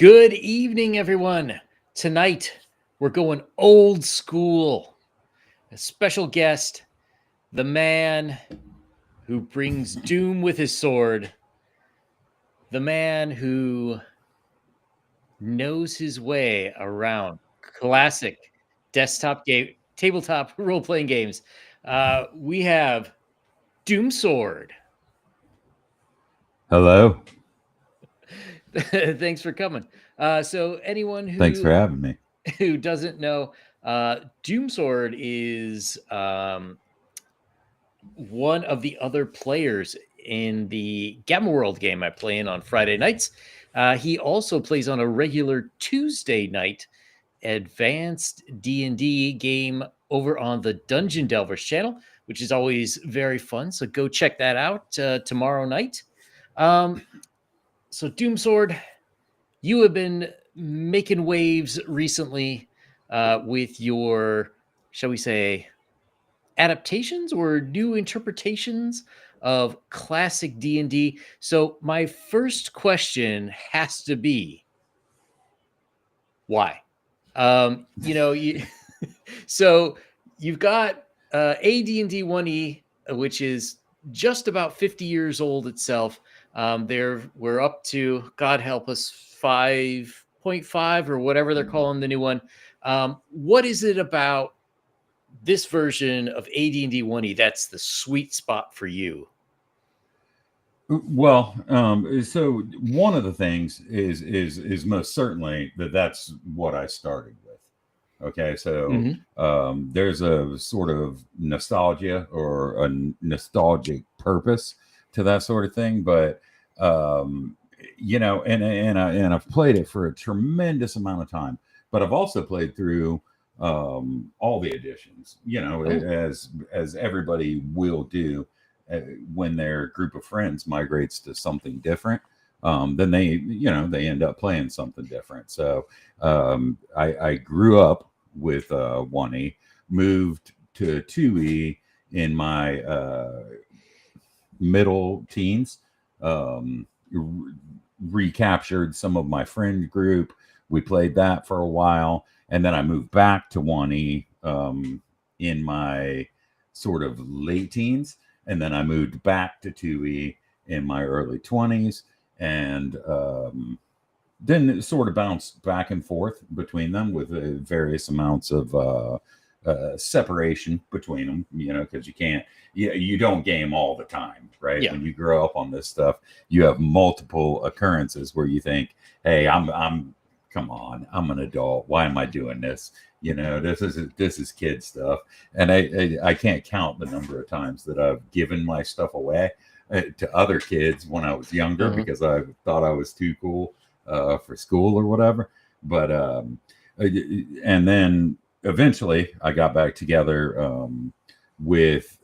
Good evening, everyone. Tonight, we're going old school. A special guest, the man who brings doom with his sword, the man who knows his way around classic desktop game, tabletop role playing games. We have Doom Sword. Hello. Thanks for coming. So, anyone Thanks for who having me. who doesn't know, Doomsword is one of the other players in the Gamma World game I play in on Friday nights. He also plays on a regular Tuesday night advanced D&D game over on the Dungeon Delvers channel, which is always very fun. So go check that out tomorrow night. So Doomsword, you have been making waves recently with your, shall we say, adaptations or new interpretations of classic D&D. So my first question has to be, why? You so you've got AD&D 1E, which is just about 50 years old itself. We're up to, God help us, 5.5 or whatever they're calling the new one. What is it about this version of AD&D 1E that's the sweet spot for you? Well, so one of the things is most certainly that's what I started with. Okay, so Mm-hmm. there's a sort of nostalgia or a nostalgic purpose to that sort of thing, but um, I've played it for a tremendous amount of time, but I've also played through all the editions. Oh, As everybody will do uh, when their group of friends migrates to something different. Then they end up playing something different. So I grew up with 1E, moved to 2E in my middle teens, re- recaptured some of my friend group. We played that for a while, and then I moved back to 1E in my sort of late teens, and then I moved back to 2E in my early 20s, and then it sort of bounced back and forth between them with various amounts of separation between them, because you don't game all the time, right? yeah. When you grow up on this stuff, you have multiple occurrences where you think, hey, come on, I'm an adult. Why am I doing this? This is kid stuff. And I can't count the number of times that I've given my stuff away to other kids when I was younger Uh-huh. because I thought I was too cool for school or whatever. But and then eventually I got back together with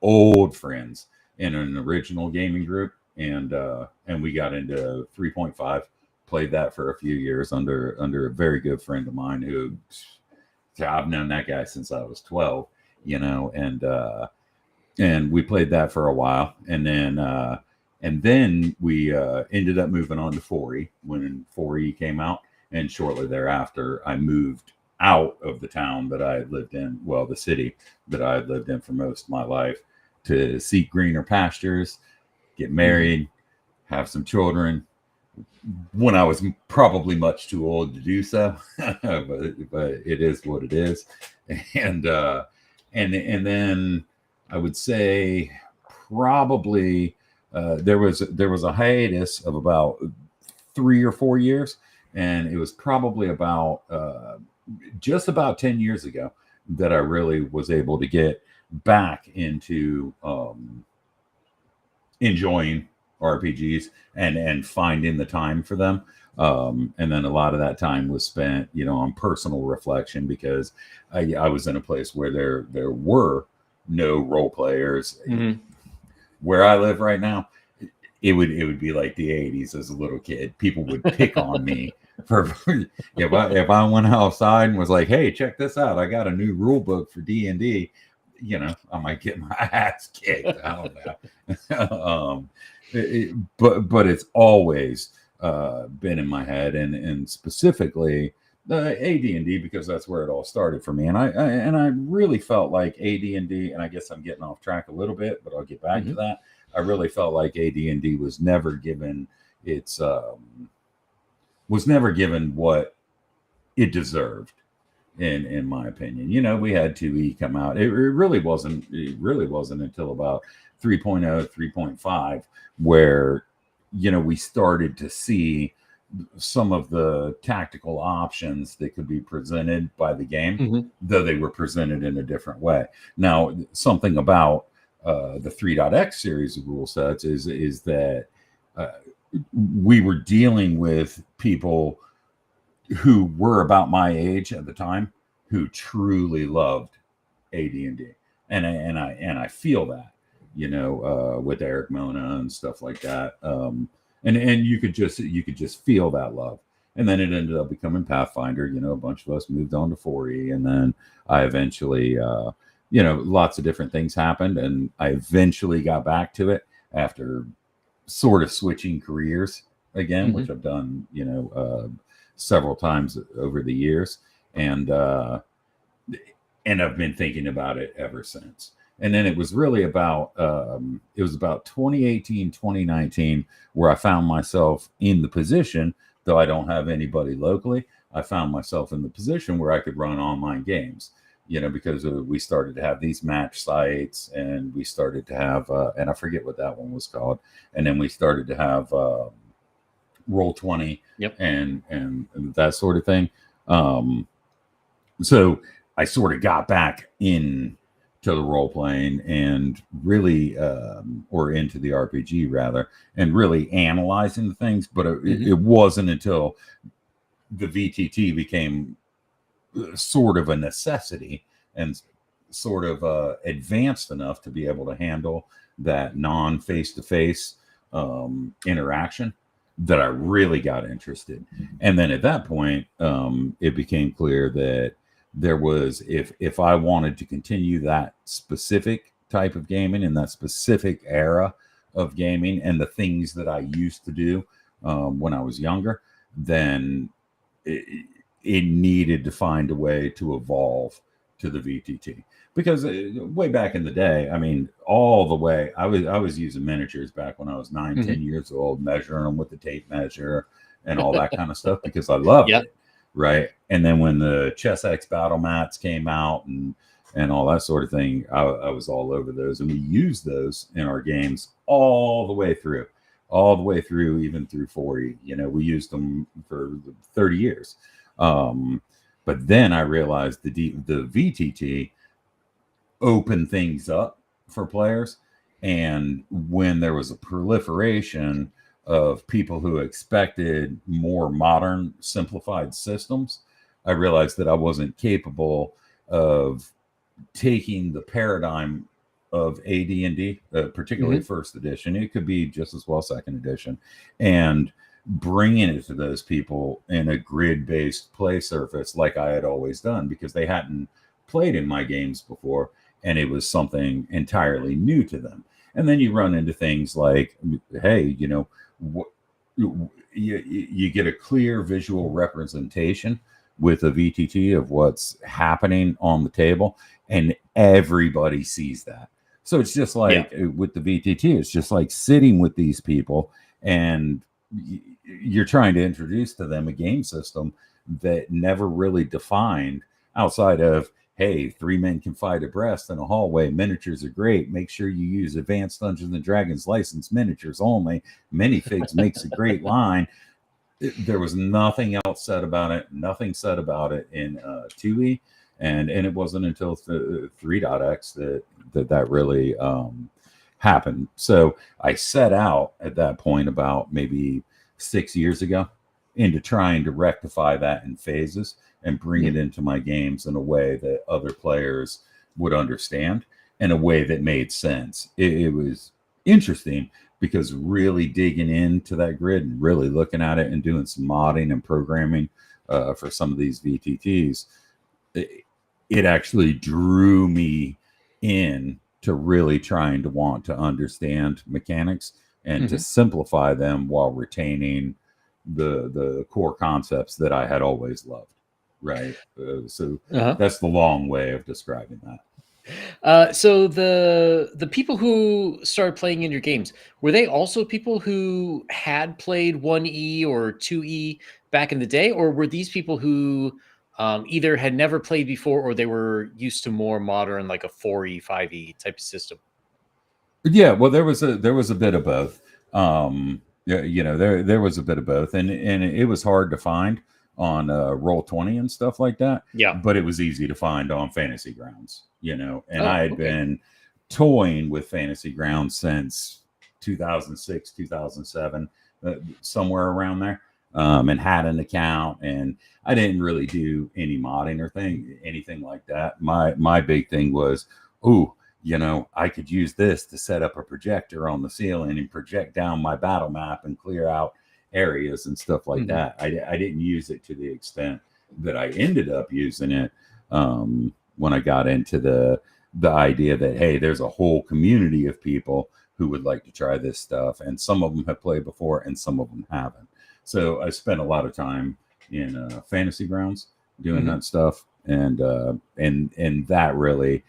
old friends in an original gaming group, and we got into 3.5. Played that for a few years under a very good friend of mine who I've known that guy since I was 12, and we played that for a while, and then we ended up moving on to 4E when 4E came out, and shortly thereafter, I moved out of the town that I had lived in, well, the city that I had lived in for most of my life, to seek greener pastures, get Mm-hmm. married, have some children. When I was probably much too old to do so, but it is what it is, and and then I would say probably there was a hiatus of about 3 or 4 years, and it was probably about just about 10 years ago that I really was able to get back into enjoying RPGs and finding the time for them. And then a lot of that time was spent, on personal reflection because I was in a place where there were no role players. Mm-hmm. Where I live right now, it would be like the 80s as a little kid. People would pick on me for if I went outside and was like, "Hey, check this out! I got a new rule book for D&D." I might get my ass kicked. I don't know. But it's always been in my head, and specifically the AD&D, because that's where it all started for me. And I really felt like AD&D, and I guess I'm getting off track a little bit, but I'll get back to that. I really felt like AD&D was never given its what it deserved, in my opinion. We had 2E come out. It really wasn't until about 3.0, 3.5 where we started to see some of the tactical options that could be presented by the game, though they were presented in a different way. Now, something about the 3.x series of rule sets is that we were dealing with people who were about my age at the time, who truly loved AD&D, and I feel that, with Eric Mona and stuff like that, and you could just feel that love. And then it ended up becoming Pathfinder. A bunch of us moved on to 4E, and then I eventually, lots of different things happened, and I eventually got back to it after sort of switching careers again, which I've done, several times over the years, and I've been thinking about it ever since. And then it was really about 2018, 2019, where I found myself in the position, though I don't have anybody locally, I found myself in the position where I could run online games, because we started to have these match sites, and we started to have, and I forget what that one was called. And then we started to have Roll20, and that sort of thing. So I sort of got back in to the role playing, and really, or into the RPG rather, and really analyzing the things. But it wasn't until the VTT became sort of a necessity and sort of advanced enough to be able to handle that non-face-to-face interaction that I really got interested. And then at that point, it became clear that there was, if I wanted to continue that specific type of gaming in that specific era of gaming and the things that I used to do when I was younger, then it needed to find a way to evolve to the VTT. Because way back in the day, I mean, all the way, I was using miniatures back when I was 9, 10 years old, measuring them with the tape measure and all that kind of stuff, because I loved it. Right. And then when the Chess X battle mats came out and all that sort of thing, I was all over those. And we used those in our games all the way through, even through 4E. We used them for 30 years. But then I realized the VTT opened things up for players. And when there was a proliferation of people who expected more modern, simplified systems, I realized that I wasn't capable of taking the paradigm of AD&D, particularly first edition. It could be just as well second edition, and bringing it to those people in a grid-based play surface like I had always done, because they hadn't played in my games before, and it was something entirely new to them. And then you run into things like, hey, you get a clear visual representation with a VTT of what's happening on the table, and everybody sees that. So it's just like with the VTT, it's just like sitting with these people, and you're trying to introduce to them a game system that never really defined outside of, hey, 3 men can fight abreast in a hallway. Miniatures are great. Make sure you use Advanced Dungeons and Dragons licensed miniatures only. Minifigs makes a great line. There was nothing else said about it. Nothing said about it in 2E, and it wasn't until 3.x that really happened. So I set out at that point about maybe 6 years ago into trying to rectify that in phases and bring it into my games in a way that other players would understand, in a way that made sense. It was interesting, because really digging into that grid and really looking at it and doing some modding and programming for some of these VTTs, it actually drew me in to really trying to want to understand mechanics and to simplify them while retaining the core concepts that I had always loved. Right. So Uh-huh. that's the long way of describing that. So the people who started playing in your games, were they also people who had played 1E or 2E back in the day, or were these people who either had never played before or they were used to more modern, like a 4E, 5E type of system? Yeah, well, there was a bit of both. Yeah, there was a bit of both, and it was hard to find on Roll20 and stuff like that, Yeah. but it was easy to find on Fantasy Grounds. And I Oh, had okay. been toying with Fantasy Grounds since 2006, 2007, somewhere around there, and had an account, and I didn't really do any modding or anything like that. My big thing was, ooh, I could use this to set up a projector on the ceiling and project down my battle map and clear out areas and stuff like Mhm. that. I didn't use it to the extent that I ended up using it when I got into the idea that, hey, there's a whole community of people who would like to try this stuff, and some of them have played before and some of them haven't. So I spent a lot of time in Fantasy Grounds doing Mhm. that stuff, and that really,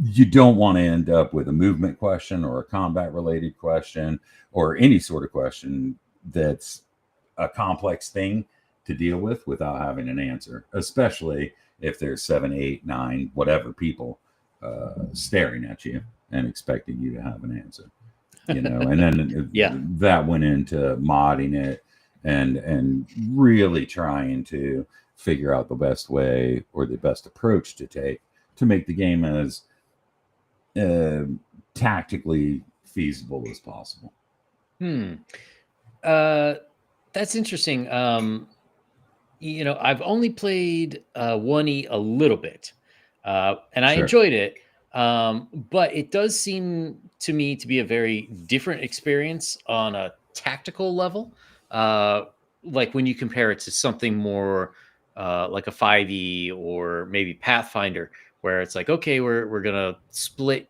you don't want to end up with a movement question or a combat related question or any sort of question that's a complex thing to deal with without having an answer, especially if there's 7, 8, 9, whatever people staring at you and expecting you to have an answer. And then Yeah. that went into modding it and really trying to figure out the best way or the best approach to take to make the game as uh, tactically feasible as possible. Hmm. Uh, that's interesting. I've only played 1E a little bit, and I Sure. enjoyed it. But it does seem to me to be a very different experience on a tactical level. Uh, like when you compare it to something more like a 5E or maybe Pathfinder, where it's like, okay, we're gonna split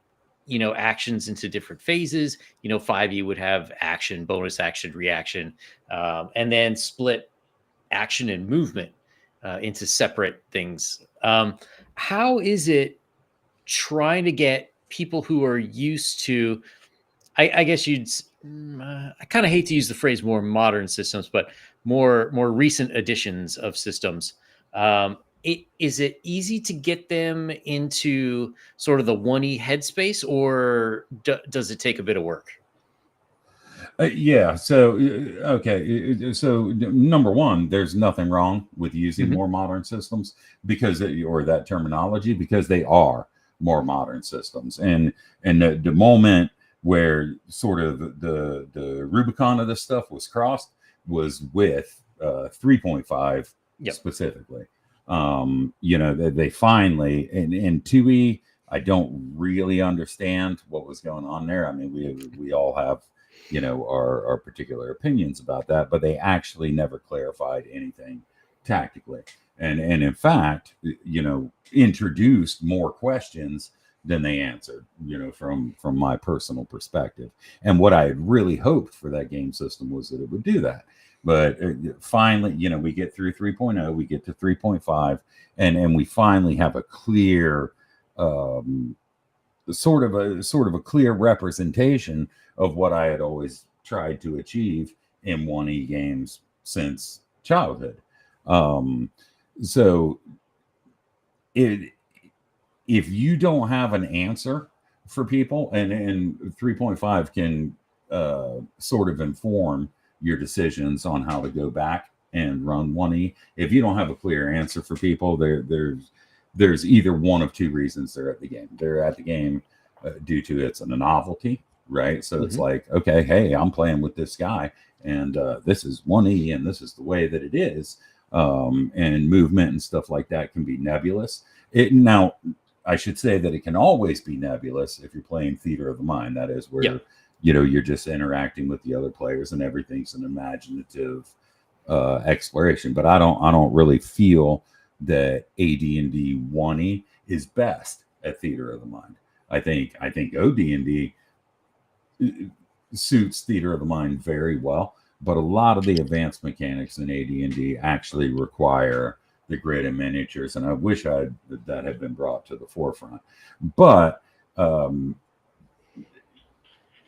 actions into different phases. 5E would have action, bonus action, reaction, and then split action and movement into separate things. How is it trying to get people who are used to, I guess I kind of hate to use the phrase more modern systems, but more recent editions of systems. Is it easy to get them into sort of the 1E headspace, or does it take a bit of work? Yeah. So, okay. So, number one, there's nothing wrong with using Hmm. more modern systems or that terminology, because they are more modern systems. And the moment where sort of the Rubicon of this stuff was crossed was with 3.5 Yep. specifically. They finally, in 2E, I don't really understand what was going on there. I mean, we all have our particular opinions about that, but they actually never clarified anything tactically, and in fact, introduced more questions than they answered, from my personal perspective. And what I had really hoped for that game system was that it would do that. But finally, we get through 3.0, we get to 3.5, and we finally have a clear um, sort of a clear representation of what I had always tried to achieve in 1E games since childhood. Um, so it if you don't have an answer for people, and 3.5 can sort of inform your decisions on how to go back and run 1E. If you don't have a clear answer for people, there's either one of two reasons they're at the game. They're at the game due to it's a novelty, right? So it's Hmm. like, okay, hey, I'm playing with this guy, and this is 1E, and this is the way that it is. And movement and stuff like that can be nebulous. Now, I should say that it can always be nebulous if you're playing theater of the mind. That is Yeah. where you're just interacting with the other players, and everything's an imaginative exploration. But I don't really feel that AD&D 1E is best at theater of the mind. I think OD&D suits theater of the mind very well, but a lot of the advanced mechanics in AD&D actually require the grid and miniatures, and I wish that had been brought to the forefront. But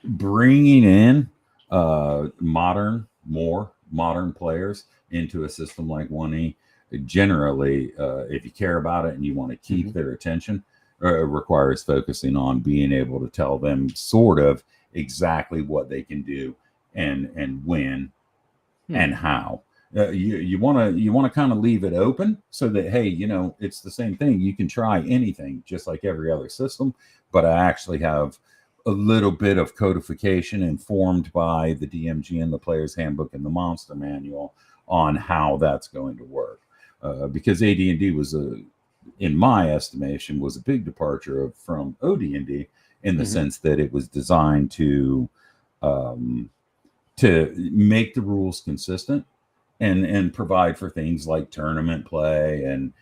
bringing in more modern players into a system like 1E, generally, if you care about it and you want to keep their attention, requires focusing on being able to tell them sort of exactly what they can do and when and how. You want to kind of leave it open so that, hey, it's the same thing. You can try anything just like every other system, but I actually have a little bit of codification informed by the DMG and the Player's Handbook and the Monster Manual on how that's going to work. Because AD&D was in my estimation, was a big departure from OD&D in the sense that it was designed to make the rules consistent and provide for things like tournament play and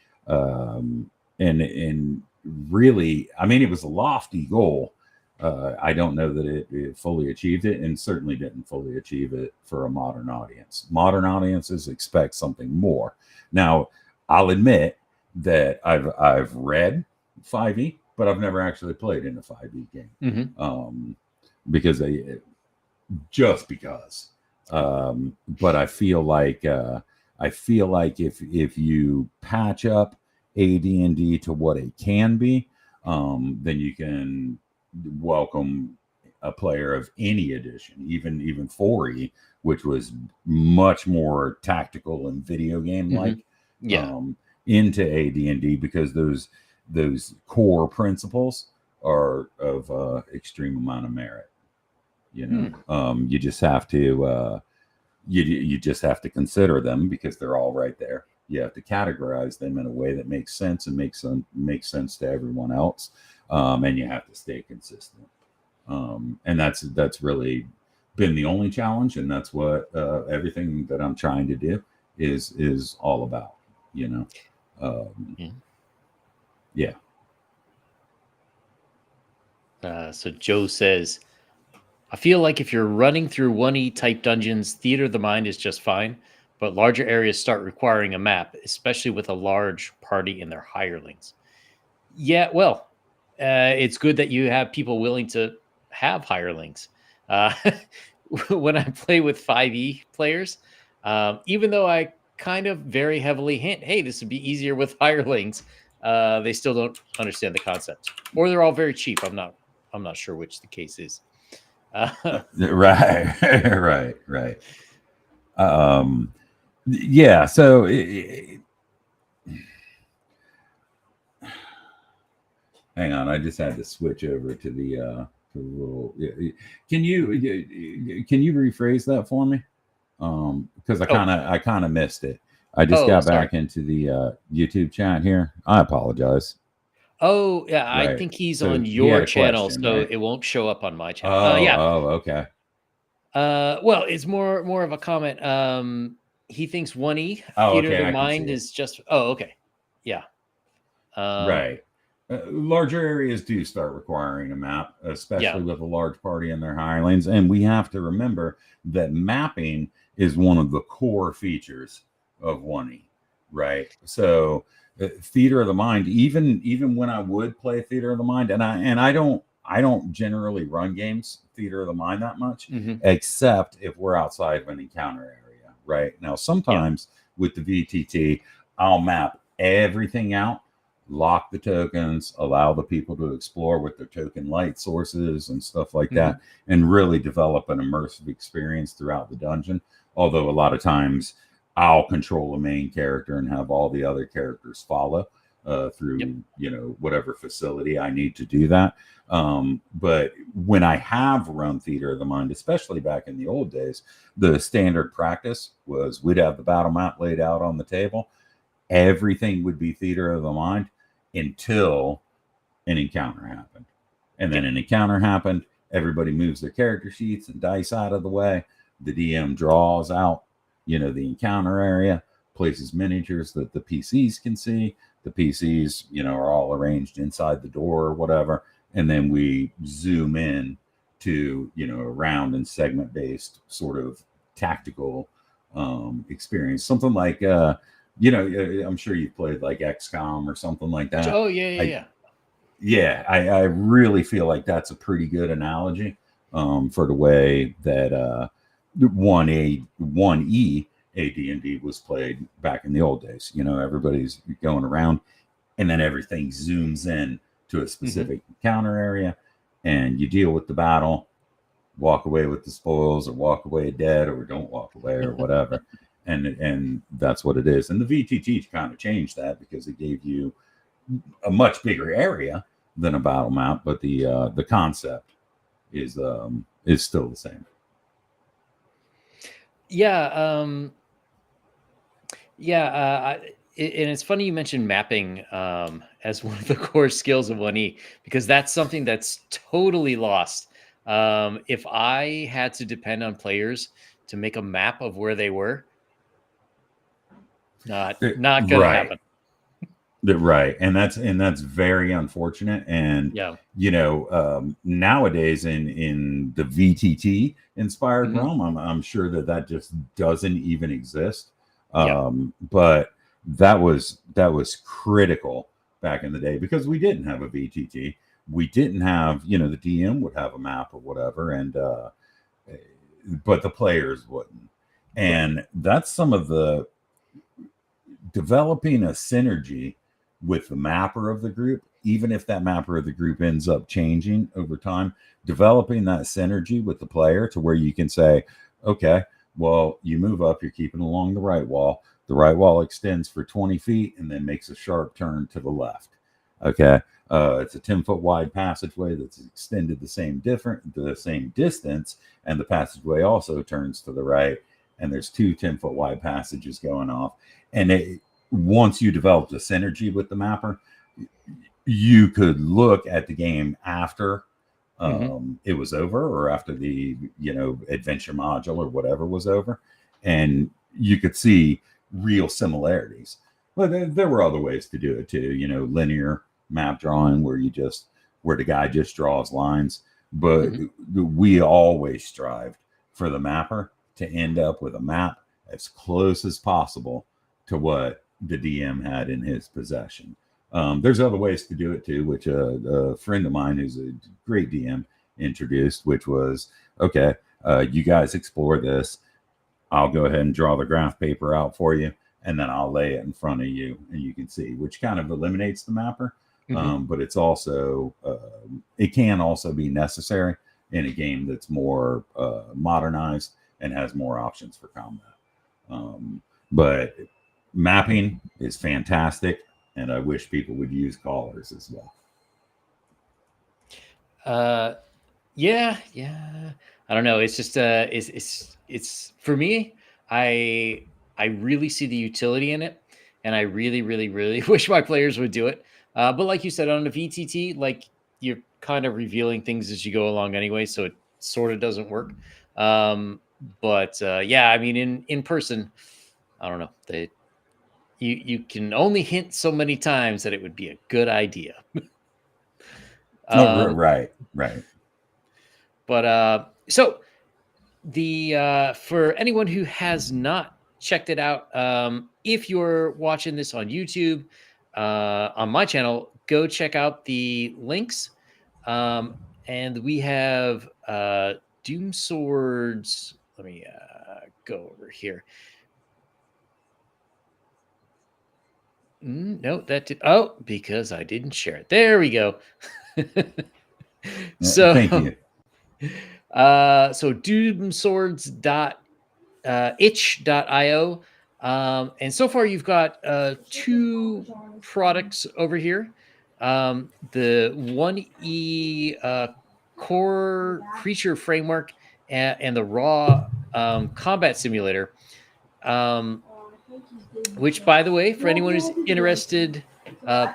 really, I mean, it was a lofty goal. I don't know that it fully achieved it, and certainly didn't fully achieve it for a modern audience. Modern audiences expect something more. Now, I'll admit that I've read 5e, but I've never actually played in a 5e game because but I feel like if you patch up AD&D to what it can be, then you can welcome a player of any edition, even 4E, which was much more tactical and video game like, into AD&D, because those core principles are of extreme amount of merit. You just have to you just have to consider them because they're all right there. You have to categorize them in a way that makes sense and makes sense to everyone else, and you have to stay consistent. And that's really been the only challenge, and that's what everything that I'm trying to do is all about. Yeah. So Joe says, I feel like if you're running through 1E type dungeons, Theater of the Mind is just fine, but larger areas start requiring a map, especially with a large party and their hirelings. Yeah, well, it's good that you have people willing to have hirelings. When I play with 5e players, even though I kind of very heavily hint, hey, this would be easier with hirelings, they still don't understand the concept, or they're all very cheap. I'm not sure which the case is. Right. Yeah. So hang on, I just had to switch over to the little. Can you rephrase that for me? Because I kind of missed it. I just got back into the YouTube chat here. I apologize. Oh, yeah, right. I think he's on your channel, so right? It won't show up on my channel. Yeah. Oh, okay. Well, it's more of a comment. He thinks 1E Theater of the Mind is just. Oh, okay. Yeah. Right. Larger areas do start requiring a map, especially with a large party and their hirelings. And we have to remember that mapping is one of the core features of 1E, right? So Theater of the Mind, even when I would play Theater of the Mind, and I don't generally run games Theater of the Mind that much, except if we're outside of an encounter area, right? Now, sometimes with the VTT, I'll map everything out, lock the tokens, allow the people to explore with their token light sources and stuff like that, and really develop an immersive experience throughout the dungeon. Although a lot of times I'll control the main character and have all the other characters follow through whatever facility I need to do that. But when I have run Theater of the Mind, especially back in the old days, the standard practice was we'd have the battle map laid out on the table. Everything would be Theater of the Mind until an encounter happened. And then an encounter happened, everybody moves their character sheets and dice out of the way. The DM draws out, the encounter area, places miniatures that the PCs can see. The PCs, are all arranged inside the door or whatever. And then we zoom in to, a round and segment based sort of tactical experience. Something like I'm sure you've played like XCOM or something like that. Oh yeah, I yeah, Yeah, I really feel like that's a pretty good analogy for the way that 1E AD&D was played back in the old days. Everybody's going around, and then everything zooms in to a yeah. specific encounter area, and you deal with the battle, walk away with the spoils, or walk away dead, or don't walk away, or whatever. And that's what it is. And the VTT kind of changed that because it gave you a much bigger area than a battle map, but the concept is still the same. Yeah, yeah. And it's funny you mentioned mapping as one of the core skills of 1E because that's something that's totally lost. If I had to depend on players to make a map of where they were, not gonna Right. happen. Right, and that's very unfortunate. And Yeah. nowadays in the VTT inspired Hmm. realm, I'm sure that just doesn't even exist. Yeah. But that was critical back in the day because we didn't have a VTT. We didn't have, the DM would have a map or whatever, and but the players wouldn't. Right. And that's some of the developing a synergy with the mapper of the group, even if that mapper of the group ends up changing over time, developing that synergy with the player to where you can say, okay, well, you move up, you're keeping along the right wall. The right wall extends for 20 feet and then makes a sharp turn to the left. Okay. It's a 10-foot wide passageway that's extended the same distance, and the passageway also turns to the right. And there's two 10-foot wide passages going off. And once you develop the synergy with the mapper, you could look at the game after Hmm. it was over, or after the adventure module or whatever was over, and you could see real similarities. But there were other ways to do it too. Linear map drawing where the guy just draws lines. But Hmm. we always strived for the mapper to end up with a map as close as possible to what the DM had in his possession. There's other ways to do it too, which a friend of mine who's a great DM introduced, which was, okay, you guys explore this. I'll go ahead and draw the graph paper out for you, and then I'll lay it in front of you, and you can see, which kind of eliminates the mapper. Hmm. But it can also be necessary in a game that's more modernized and has more options for combat. But mapping is fantastic, and I wish people would use callers as well. Yeah, yeah. I don't know. It's just it's for me. I really see the utility in it, and I really, really, really wish my players would do it. But like you said on the VTT, like you're kind of revealing things as you go along anyway, so it sort of doesn't work. Um, but yeah, I mean, in person, I don't know. You can only hint so many times that it would be a good idea. Oh, Um, right, right. but so the for anyone who has not checked it out, if you're watching this on YouTube, on my channel, go check out the links. Um, and we have Doom Swords. Let me go over here. No, that did. Oh, because I didn't share it. There we go. Thank So, you. so doomswords.itch.io. And so far, you've got two products over here. The 1E core creature framework and the raw combat simulator. Um, which, by the way, for anyone who's interested, uh,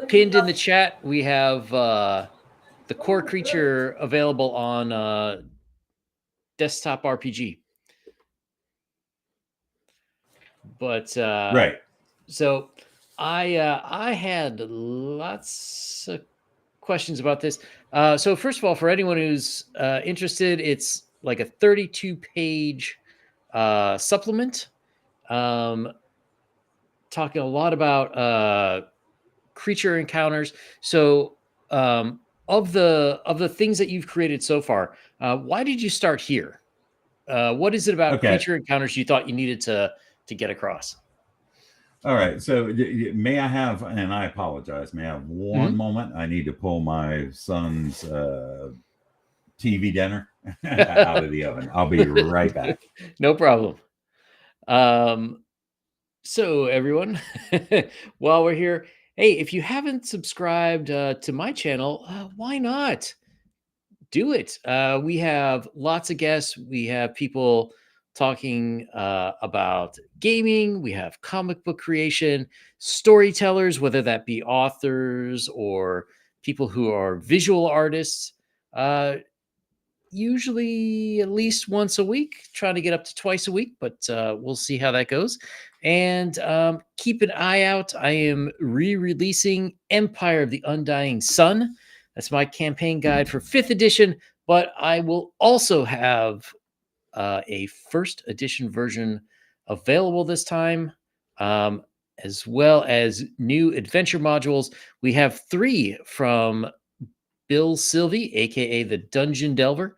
pinned in the chat, we have the core creature available on desktop RPG. But Right. so I had lots of questions about this. So first of all, for anyone who's interested, it's like a 32 page supplement, um, talking a lot about creature encounters. So, of the things that you've created so far, why did you start here? What is it about Okay. creature encounters you thought you needed to get across? All right. So may I have, and I apologize, may I have one Mhm. moment? I need to pull my son's TV dinner out of the oven. I'll be right back. No problem. Um, so everyone, while we're here, hey, if you haven't subscribed to my channel, why not? Do it. We have lots of guests. We have people talking about gaming. We have comic book creation, storytellers, whether that be authors or people who are visual artists. Uh, Usually at least once a week, trying to get up to twice a week, but we'll see how that goes. And keep an eye out. I am re releasing Empire of the Undying Sun. That's my campaign guide for 5th edition, but I will also have a first edition version available this time, as well as new adventure modules. We have 3 from Bill Sylvie, aka the Dungeon Delver.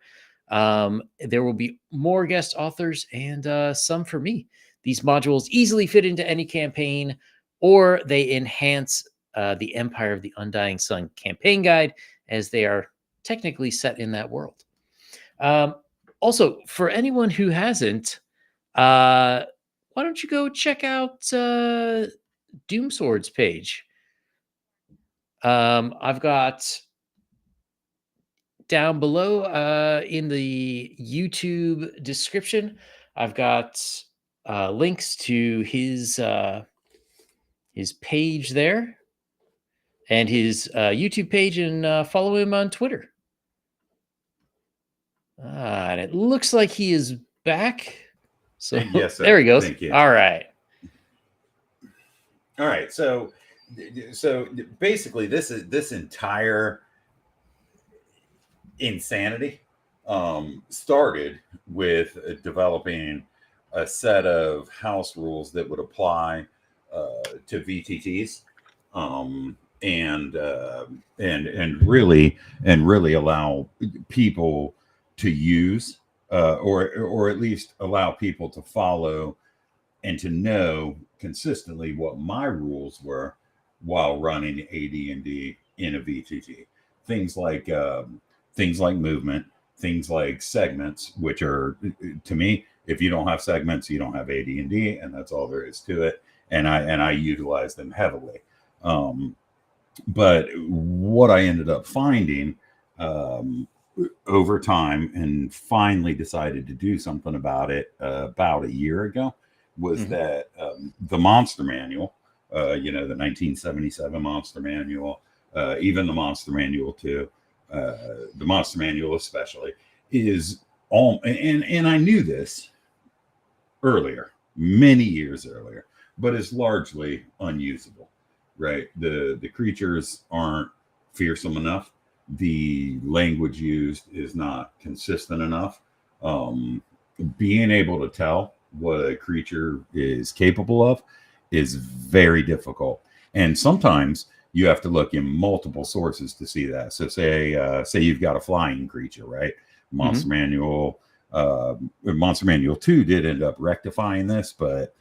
There will be more guest authors and some for me. These modules easily fit into any campaign, or they enhance the Empire of the Undying Sun campaign guide, as they are technically set in that world. Um, Also, for anyone who hasn't, why don't you go check out Doomsword's page? I've got down below in the YouTube description, I've got links to his page there and his YouTube page, and follow him on Twitter. And it looks like he is back. So Yes, there sir. he goes. Thank you. All right. All right. So basically, this entire insanity started with developing a set of house rules that would apply to VTTs, and really allow people to use, or at least allow people to follow and to know consistently what my rules were while running AD&D in a VTT. Things like movement, things like segments, which are, to me, if you don't have segments, you don't have AD&D, and that's all there is to it. And I utilize them heavily. But what I ended up finding over time, and finally decided to do something about it about a year ago, was that the Monster Manual, the 1977 Monster Manual, even the Monster Manual 2, the Monster Manual especially, is all, and I knew this earlier, many years earlier, but is largely unusable, right? The creatures aren't fearsome enough. The language used is not consistent enough. Being able to tell what a creature is capable of is very difficult, and sometimes you have to look in multiple sources to see that. So say you've got a flying creature, right? Monster Manual, Monster Manual 2 did end up rectifying this, but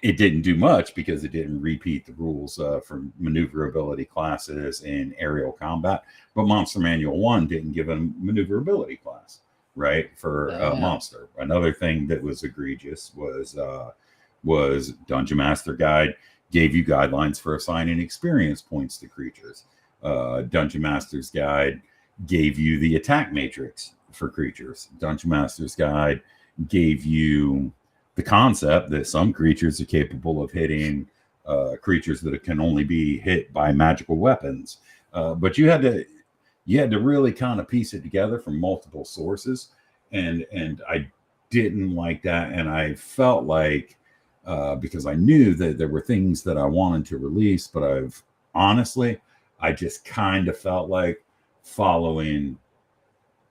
it didn't do much because it didn't repeat the rules for maneuverability classes in aerial combat. But Monster Manual 1 didn't give a maneuverability class, right, for a monster. Another thing that was egregious was Dungeon Master Guide gave you guidelines for assigning experience points to creatures. Dungeon Master's Guide gave you the attack matrix for creatures. Dungeon Master's Guide gave you the concept that some creatures are capable of hitting creatures that can only be hit by magical weapons. But you had to really kind of piece it together from multiple sources, and I didn't like that, and I felt like because I knew that there were things that I wanted to release, but I just kind of felt like following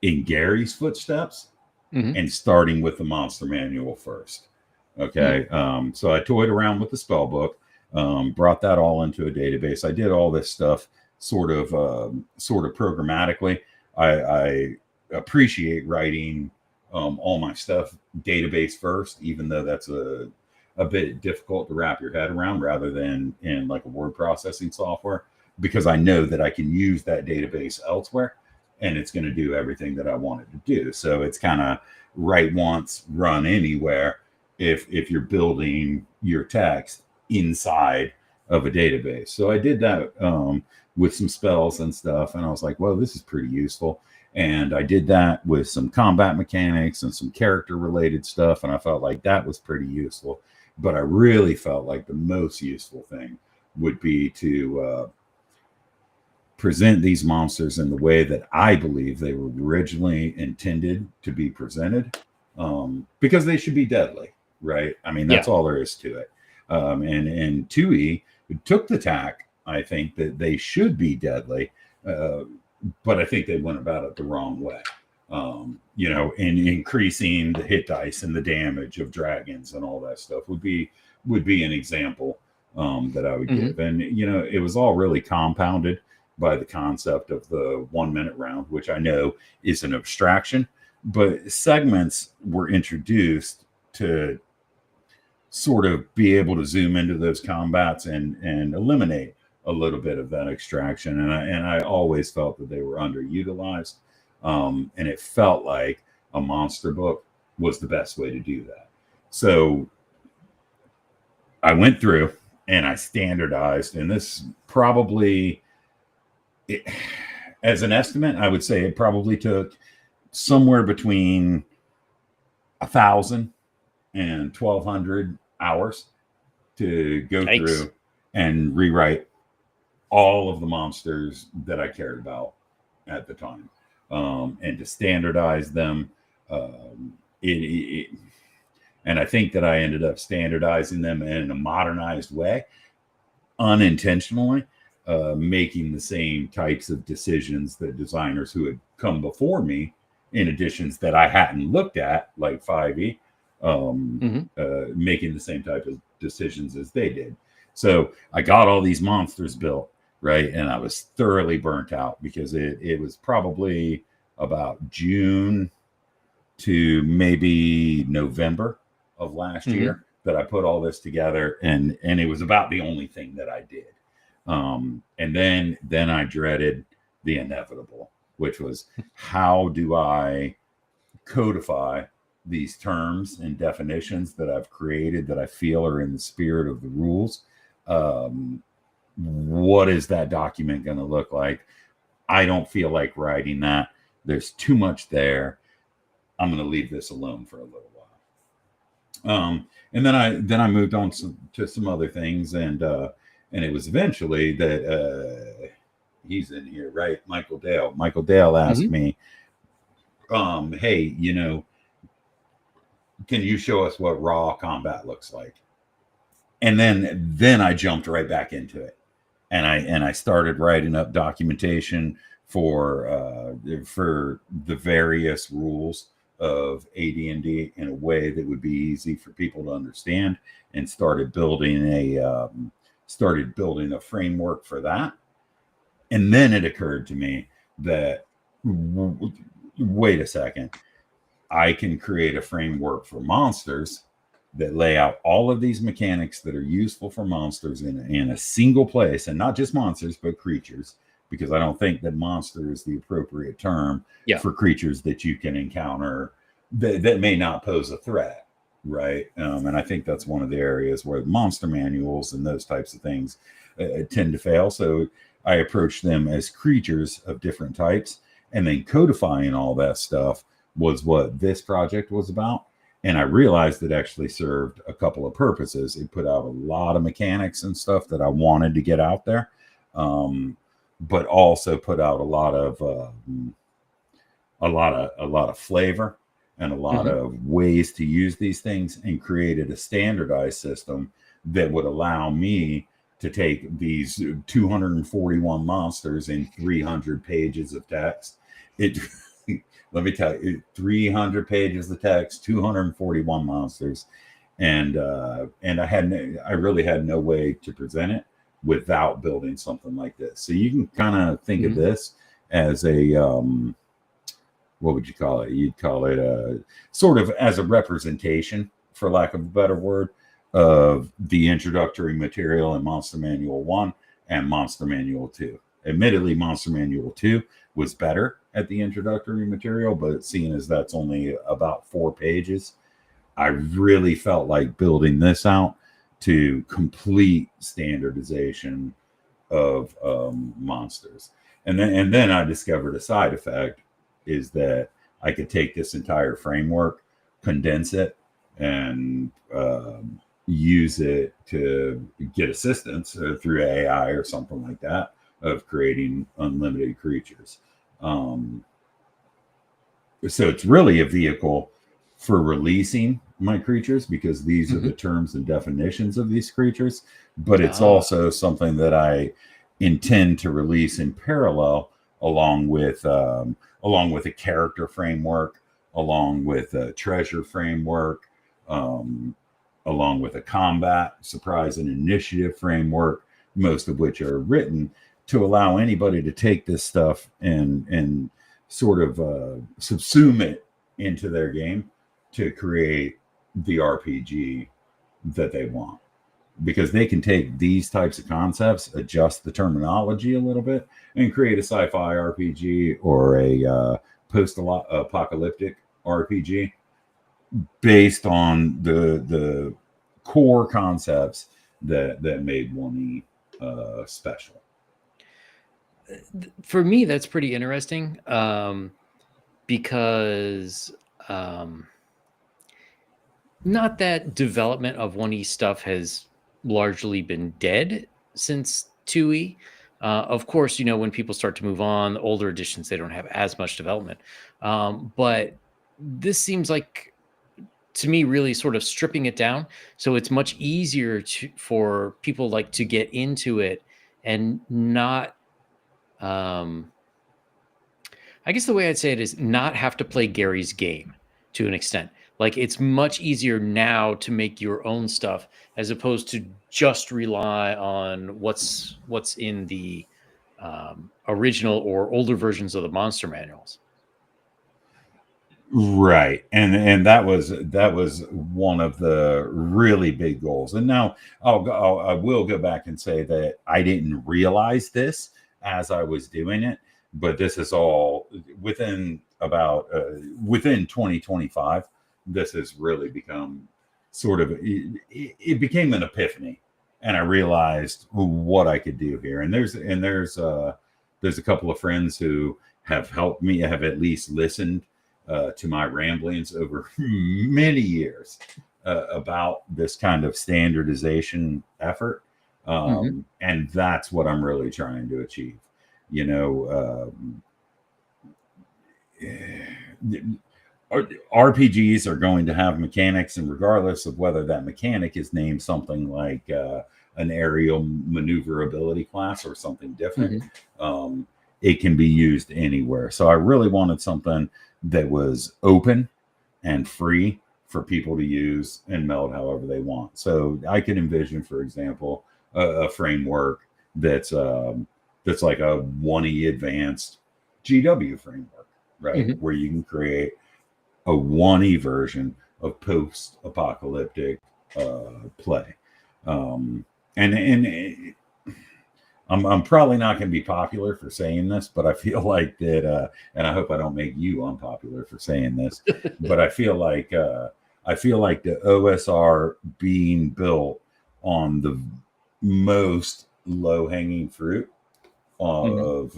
in Gary's footsteps Hmm. and starting with the monster manual first. Okay. So I toyed around with the spell book, brought that all into a database. I did all this stuff sort of programmatically. I appreciate writing all my stuff database first, even though that's a bit difficult to wrap your head around rather than in like a word processing software, because I know that I can use that database elsewhere and it's going to do everything that I want it to do. So it's kind of write once, run anywhere if you're building your text inside of a database. So I did that with some spells and stuff, and I was like, well, this is pretty useful. And I did that with some combat mechanics and some character related stuff, and I felt like that was pretty useful. But I really felt like the most useful thing would be to present these monsters in the way that I believe they were originally intended to be presented, because they should be deadly, right? I mean, that's Yeah. all there is to it. And 2E took the tack, I think, that they should be deadly, uh, but I think they went about it the wrong way. In increasing the hit dice and the damage of dragons and all that stuff would be an example that I would Hmm. give. And it was all really compounded by the concept of the 1 minute round, which I know is an abstraction, but segments were introduced to sort of be able to zoom into those combats and eliminate a little bit of that extraction. And I always felt that they were underutilized, and it felt like a monster book was the best way to do that. So I went through and I standardized, and this probably, as an estimate, I would say it probably took somewhere between 1,000 and 1,200 hours to go Yikes. through and rewrite all of the monsters that I cared about at the time, and to standardize them. And I think that I ended up standardizing them in a modernized way, unintentionally, making the same types of decisions that designers who had come before me in editions that I hadn't looked at, like 5e, Hmm. making the same type of decisions as they did. So I got all these monsters built, right? And I was thoroughly burnt out because it was probably about June to maybe November of last Hmm. year that I put all this together, and it was about the only thing that I did. And then I dreaded the inevitable, which was, how do I codify these terms and definitions that I've created that I feel are in the spirit of the rules? What is that document going to look like? I don't feel like writing that. There's too much there. I'm going to leave this alone for a little while. And then I moved on to some other things, and it was eventually that he's in here, right? Michael Dale. Michael Dale asked Hmm. me, hey, can you show us what raw combat looks like? And then I jumped right back into it, and I started writing up documentation for the various rules of AD&D in a way that would be easy for people to understand, and started building a framework for that. And then it occurred to me that, wait a second, I can create a framework for monsters that lay out all of these mechanics that are useful for monsters in a single place, and not just monsters, but creatures, because I don't think that monster is the appropriate term Yeah. for creatures that you can encounter that may not pose a threat, right? And I think that's one of the areas where monster manuals and those types of things tend to fail. So I approach them as creatures of different types, and then codifying all that stuff was what this project was about. And I realized it actually served a couple of purposes. It put out a lot of mechanics and stuff that I wanted to get out there, but also put out a lot of flavor and a lot Hmm. of ways to use these things, and created a standardized system that would allow me to take these 241 monsters in 300 pages of text. It let me tell you, 300 pages of text, 241 monsters, and I really had no way to present it without building something like this. So you can kind of think of Mhm. this as a what would you call it? You'd call it a sort of as a representation, for lack of a better word, of the introductory material in Monster Manual 1 and Monster Manual 2. Admittedly, Monster Manual 2 was better at the introductory material, but seeing as that's only about 4 pages, I really felt like building this out to complete standardization of monsters. And then I discovered a side effect is that I could take this entire framework, condense it, and use it to get assistance through AI or something like that of creating unlimited creatures. Um, so it's really a vehicle for releasing my creatures because these are the Mhm. terms and definitions of these creatures, but it's Ah. also something that I intend to release in parallel along with a character framework, along with a treasure framework, um, along with a combat, surprise, and initiative framework, most of which are written to allow anybody to take this stuff and sort of subsume it into their game to create the RPG that they want. Because they can take these types of concepts, adjust the terminology a little bit, and create a sci-fi RPG or a post-apocalyptic RPG based on the core concepts that made 1E special. For me, that's pretty interesting, because um, not that development of 1E stuff has largely been dead since 2E. Of course, when people start to move on, the older editions, they don't have as much development. But this seems like, to me, really sort of stripping it down. So it's much easier for people like to get into it and not, um, I guess the way I'd say it is not have to play Gary's game to an extent. Like it's much easier now to make your own stuff as opposed to just rely on what's in the original or older versions of the monster manuals. Right, and that was one of the really big goals. And now I will go back and say that I didn't realize this as I was doing it, but this is all within 2025. This has really become sort of it became an epiphany, and I realized what I could do here. And there's a couple of friends who have helped me, have at least listened to my ramblings over many years about this kind of standardization effort. Hmm. And that's what I'm really trying to achieve. You know, RPGs are going to have mechanics, and regardless of whether that mechanic is named something like an aerial maneuverability class or something different, Hmm. um, it can be used anywhere. So I really wanted something that was open and free for people to use and meld however they want. So I could envision, for example, a framework that's like a 1E advanced GW framework, right? Hmm. Where you can create a 1E version of post-apocalyptic play. And I'm probably not going to be popular for saying this, but I feel like that, and I hope I don't make you unpopular for saying this, but I feel like the OSR being built on the most low hanging fruit Hmm. of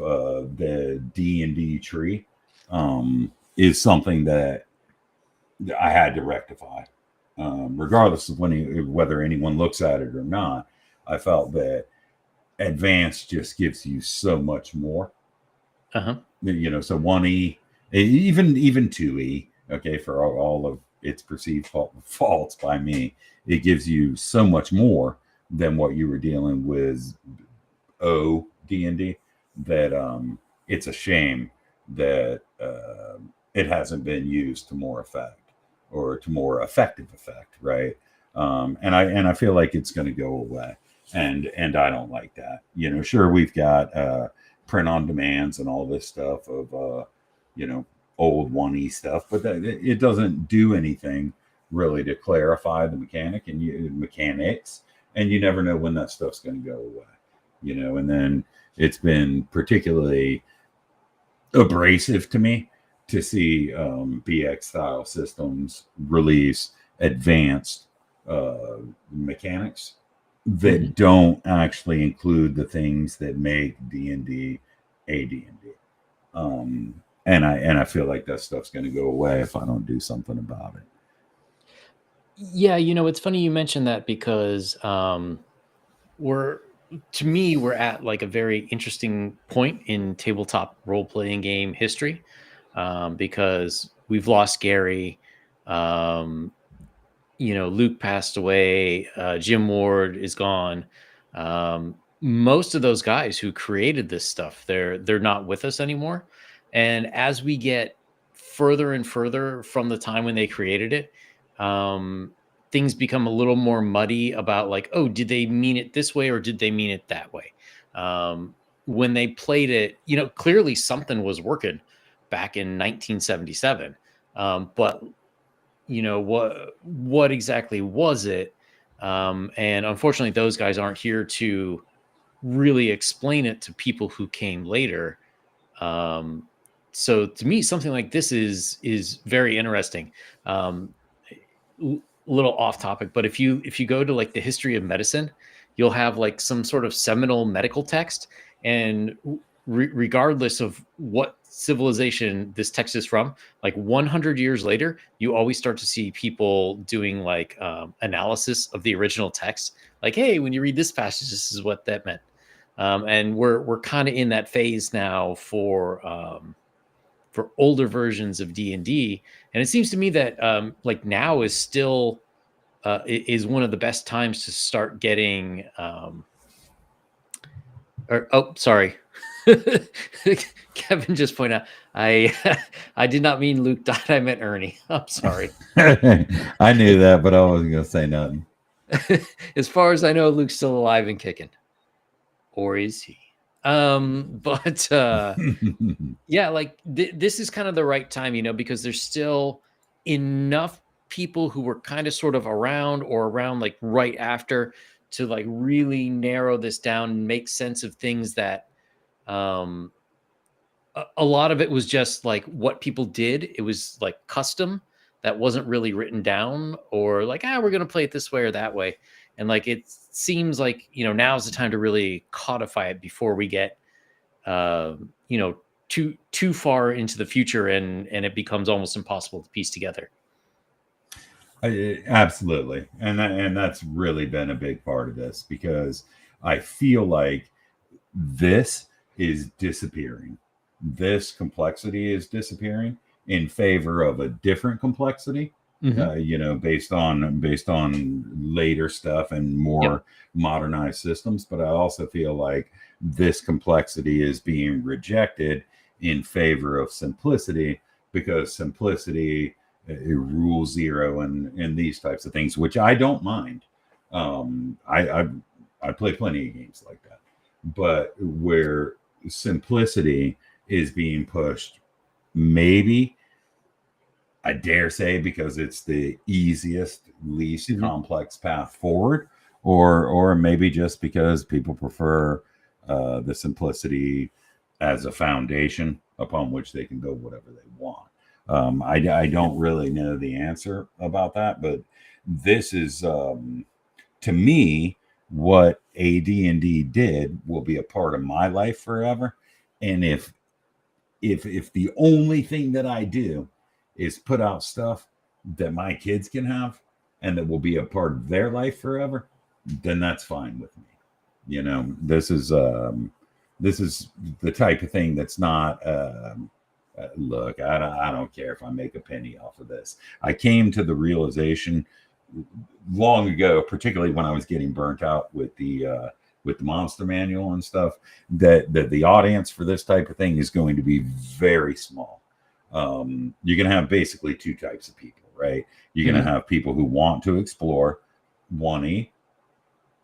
the D&D tree is something that I had to rectify, regardless of whether anyone looks at it or not. I felt that advanced just gives you so much more. Uh-huh. So 1E, even 2E, okay, for all of its perceived faults by me, it gives you so much more than what you were dealing with O D&D that it's a shame that it hasn't been used to more effect or to more effective effect, right? And I feel like it's going to go away, and I don't like that. Sure, we've got print on demands and all this stuff of old 1E stuff, but it doesn't do anything really to clarify the mechanics, and you never know when that stuff's going to go away. And then it's been particularly abrasive to me to see BX style systems release advanced mechanics that don't actually include the things that make D&D AD&D. And I feel like that stuff's going to go away if I don't do something about it. Yeah, it's funny you mentioned that, because we're at like a very interesting point in tabletop role-playing game history, because we've lost Gary. Luke passed away. Jim Ward is gone. Most of those guys who created this stuff, they're not with us anymore. And as we get further and further from the time when they created it, things become a little more muddy about like, oh, did they mean it this way or did they mean it that way? When they played it, clearly something was working back in 1977. But what exactly was it? And unfortunately, those guys aren't here to really explain it to people who came later. So to me, something like this is very interesting. Little off topic, but if you go to like the history of medicine, you'll have like some sort of seminal medical text, and regardless of what civilization this text is from, like 100 years later, you always start to see people doing like analysis of the original text. Like, hey, when you read this passage, this is what that meant. And we're kind of in that phase now for older versions of D&D. And it seems to me that like now is still is one of the best times to start getting sorry. Kevin just pointed out, I did not mean Luke died. I meant Ernie. I'm sorry. I knew that, but I wasn't going to say nothing. As far as I know, Luke's still alive and kicking. Or is he? But yeah, like this is kind of the right time, because there's still enough people who were kind of sort of around like right after to like really narrow this down and make sense of things that a lot of it was just like what people did. It was like custom that wasn't really written down, or like, we're going to play it this way or that way. And like, it seems like, now's the time to really codify it before we get, too far into the future and it becomes almost impossible to piece together. Absolutely. And that's really been a big part of this, because I feel like this is disappearing. This complexity is disappearing in favor of a different complexity, based on later stuff and more modernized systems. But I also feel like this complexity is being rejected in favor of simplicity, because simplicity rule zero and these types of things, which I don't mind. I play plenty of games like that, but where simplicity is being pushed, maybe I dare say because it's the easiest, least complex path forward, or maybe just because people prefer the simplicity as a foundation upon which they can build whatever they want. I don't really know the answer about that, but this is, to me, what AD&D did will be a part of my life forever. And if the only thing that I do is put out stuff that my kids can have and that will be a part of their life forever, then that's fine with me. This is the type of thing that's not, look, I don't care if I make a penny off of this. I came to the realization long ago, particularly when I was getting burnt out with the monster manual and stuff, that the audience for this type of thing is going to be very small. you're going to have basically two types of people, right? You're going Mhm. to have people who want to explore 1E,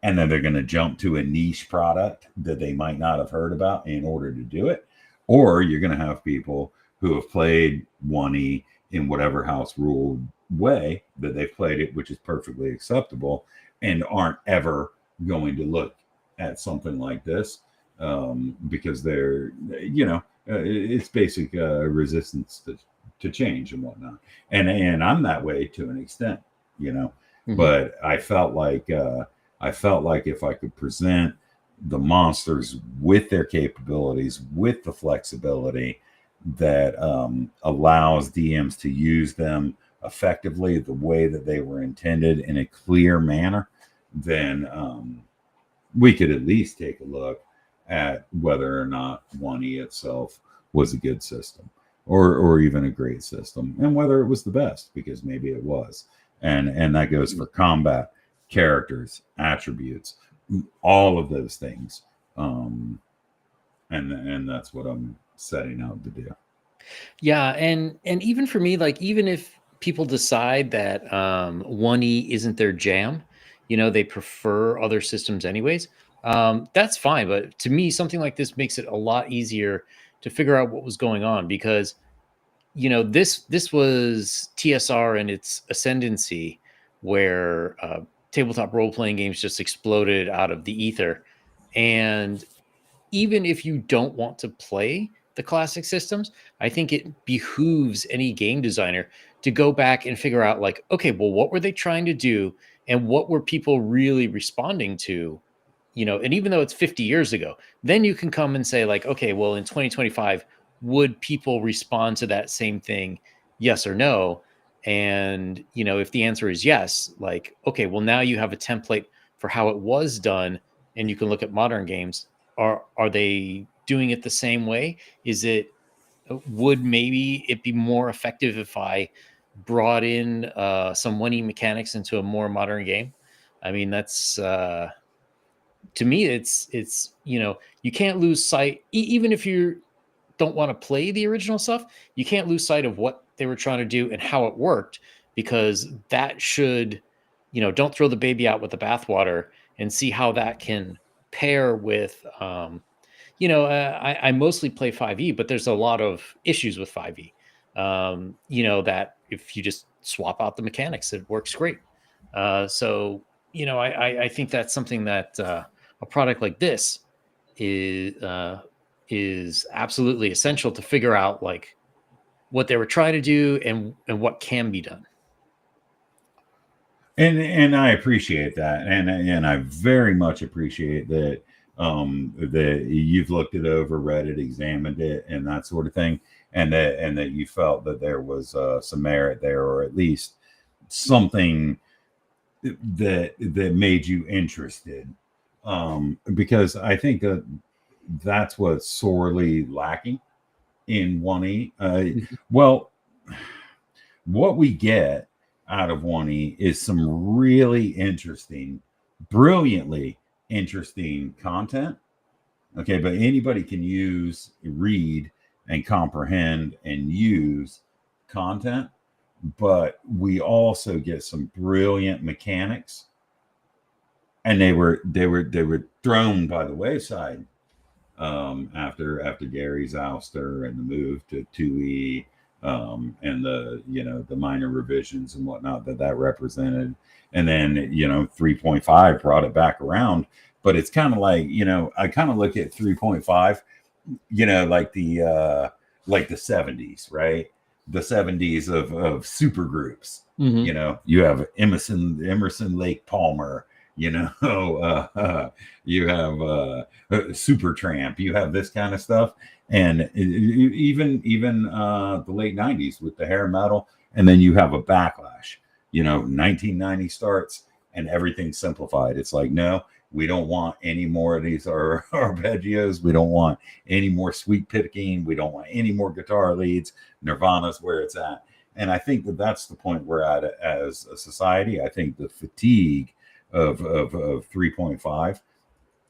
and then they're going to jump to a niche product that they might not have heard about in order to do it. Or you're going to have people who have played 1E in whatever house ruled way that they've played it, which is perfectly acceptable, and aren't ever going to look at something like this because they're, it's basic resistance to change and whatnot. And I'm that way to an extent, you know, Mhm. but I felt like if I could present the monsters with their capabilities, with the flexibility that allows DMs to use them effectively the way that they were intended in a clear manner, then we could at least take a look at whether or not 1E itself was a good system or even a great system, and whether it was the best, because maybe it was. And that goes for combat, characters, attributes, all of those things. And that's what I'm setting out to do. Yeah, and even for me, like even if people decide that 1E isn't their jam, they prefer other systems anyways, that's fine. But to me, something like this makes it a lot easier to figure out what was going on because this was TSR and its ascendancy where tabletop role playing games just exploded out of the ether. And even if you don't want to play the classic systems, I think it behooves any game designer to go back and figure out, like, okay, well, what were they trying to do? And what were people really responding to? And even though it's 50 years ago, then you can come and say, like, okay, well, in 2025, would people respond to that same thing? Yes or no? And, if the answer is yes, like, okay, well, now you have a template for how it was done. And you can look at modern games. Are they doing it the same way? Is it would maybe it be more effective if I brought in some winning mechanics into a more modern game? I mean, that's to me, it's you can't lose sight, even if you don't want to play the original stuff. You can't lose sight of what they were trying to do and how it worked, because that should, don't throw the baby out with the bathwater, and see how that can pair with I mostly play 5e, but there's a lot of issues with 5e. That if you just swap out the mechanics, it works great. So I think that's something that a product like this is absolutely essential to figure out, like, what they were trying to do and what can be done. And I appreciate that, and I very much appreciate that that you've looked it over, read it, examined it, and that sort of thing, and that you felt that there was some merit there, or at least something that made you interested, because I think that that's what's sorely lacking in 1E. Mhm. Well, what we get out of 1E is some really interesting, brilliantly interesting content. Okay, but anybody can read, and comprehend and use content. But we also get some brilliant mechanics, and they were thrown by the wayside after Gary's ouster and the move to 2E, and the minor revisions and whatnot that represented, and then 3.5 brought it back around. But it's kind of like, I kind of look at 3.5, like the 70s, right? The 70s of super groups. Mhm. You have Emerson Lake Palmer, you have Super Tramp, you have this kind of stuff, and even the late 90s with the hair metal, and then you have a backlash. 1990 starts and everything's simplified. It's like, no, we don't want any more of these arpeggios. We don't want any more sweet picking. We don't want any more guitar leads. Nirvana's where it's at. And I think that that's the point we're at as a society. I think the fatigue of 3.5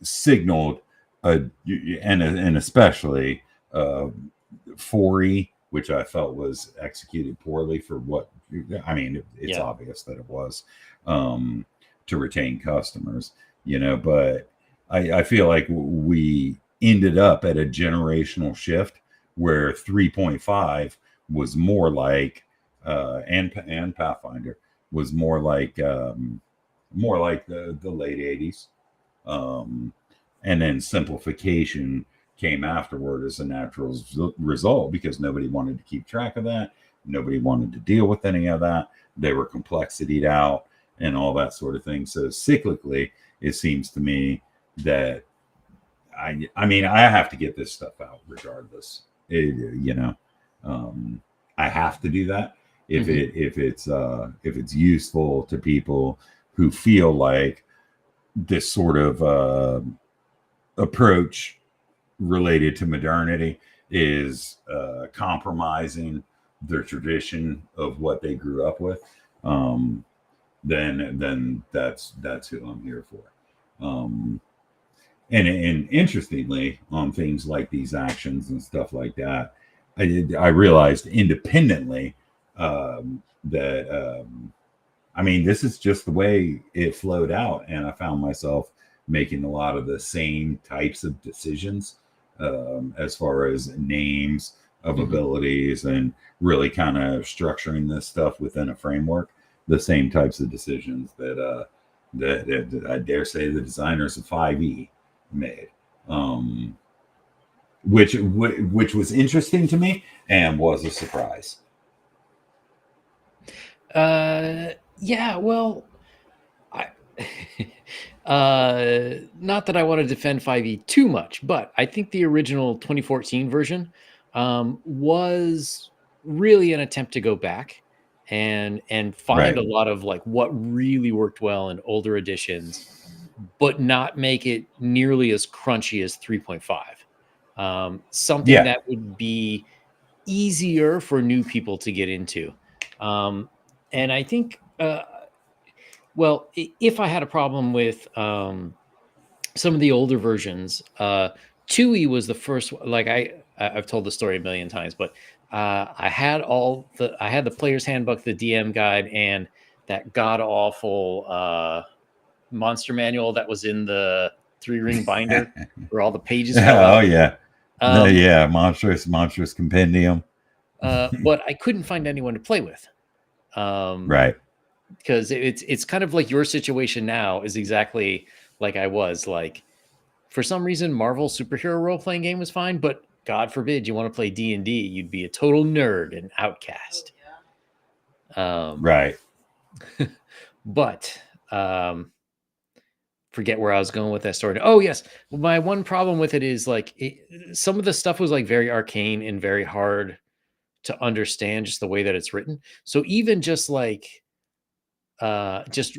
signaled, and especially 4E which I felt was executed poorly for what, I mean, it's Yeah. obvious that it was, um, to retain customers, but I feel like we ended up at a generational shift where 3.5 was more like, and Pathfinder was more like the late 80s. Um, and then simplification came afterward as a natural result because nobody wanted to keep track of that. Nobody wanted to deal with any of that. They were complexityed out and all that sort of thing. So cyclically, it seems to me that I mean, I have to get this stuff out regardless. I have to do that if it's useful to people who feel like this sort of approach related to modernity is compromising their tradition of what they grew up with. Then that's who I'm here for. And interestingly, on things like these actions and stuff like that, I realized independently that I mean, this is just the way it flowed out, and I found myself making a lot of the same types of decisions as far as names of abilities and really kind of structuring this stuff within a framework. The same types of decisions that I dare say the designers of 5e made, which was interesting to me and was a surprise. Yeah, well, I not that I want to defend 5e too much, but I think the original 2014 version was really an attempt to go back and find Right. a lot of like what really worked well in older editions, but not make it nearly as crunchy as 3.5. Something Yeah. that would be easier for new people to get into. And I think, well, if I had a problem with some of the older versions, 2e was the first. Like I've told the story a million times, but I had the player's handbook, the DM guide, and that god awful monster manual that was in the 3-ring binder where all the pages fell Oh out. yeah. Um, Yeah, monstrous compendium. but I couldn't find anyone to play with. Right. Because it's kind of like your situation now is exactly like I was. Like for some reason, Marvel superhero role playing game was fine, but God forbid you want to play D&D, you'd be a total nerd and outcast. Right. But forget where I was going with that story. Oh yes, well, my one problem with it is like some of the stuff was like very arcane and very hard to understand, just the way that it's written. So even just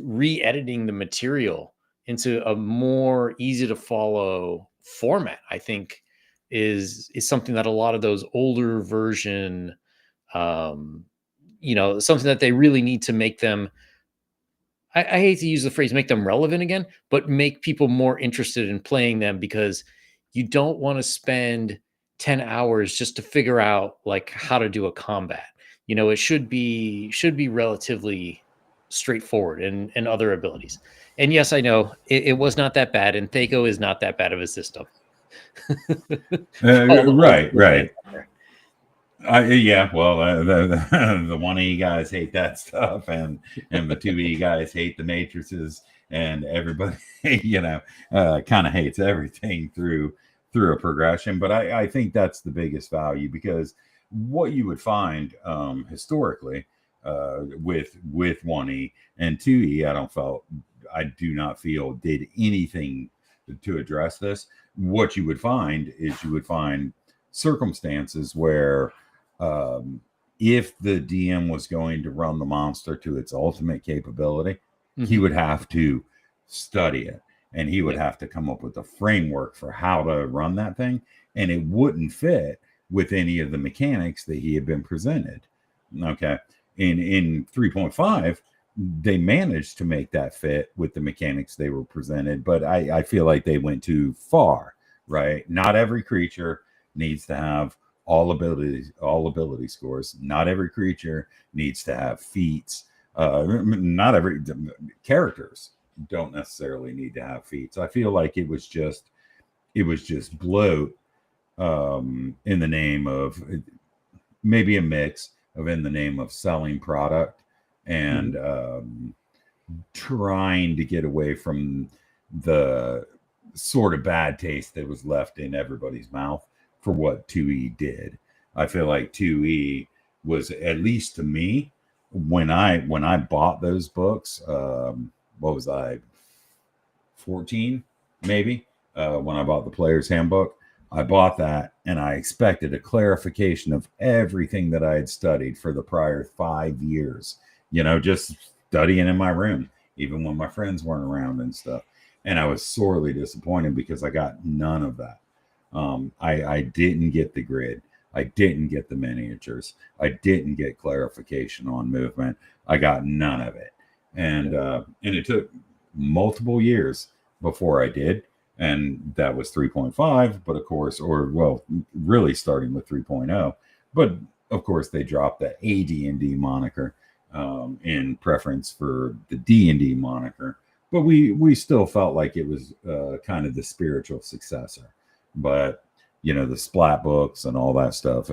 re-editing the material into a more easy to follow format, I think is something that a lot of those older version, um something that they really need to make them, I hate to use the phrase make them relevant again, but make people more interested in playing them, because you don't want to spend 10 hours just to figure out like how to do a combat. It should be relatively straightforward and other abilities. And yes, I know it was not that bad, and Thaco is not that bad of a system. For all the old Right. school fans Right. out there. Yeah, well, the 1E guys hate that stuff, and the 2E guys hate the matrices, and everybody, kind of hates everything through a progression. But I think that's the biggest value, because what you would find historically with 1E and 2E, I do not feel did anything to address this. What you would find is circumstances where if the DM was going to run the monster to its ultimate capability, he would have to study it, and he would have to come up with a framework for how to run that thing, and it wouldn't fit with any of the mechanics that he had been presented. Okay. In 3.5, they managed to make that fit with the mechanics they were presented, but I feel like they went too far, right? Not every creature needs to have all ability scores. Not every creature needs to have feats. Not every characters don't necessarily need to have feats. I feel like it was just bloat in the name of maybe a mix of in the name of selling product and trying to get away from the sort of bad taste that was left in everybody's mouth for what 2E did. I feel like 2E was, at least to me, when I bought those books, what was I, 14 maybe, when I bought the Player's Handbook. I bought that and I expected a clarification of everything that I had studied for the prior 5 years, just studying in my room, even when my friends weren't around and stuff. And I was sorely disappointed because I got none of that. I didn't get the grid. I didn't get the miniatures. I didn't get clarification on movement. I got none of it. And it took multiple years before I did. And that was 3.5, but of course, really starting with 3.0. But of course, they dropped the AD&D moniker in preference for the D&D moniker. But we still felt like it was kind of the spiritual successor. But, the splat books and all that stuff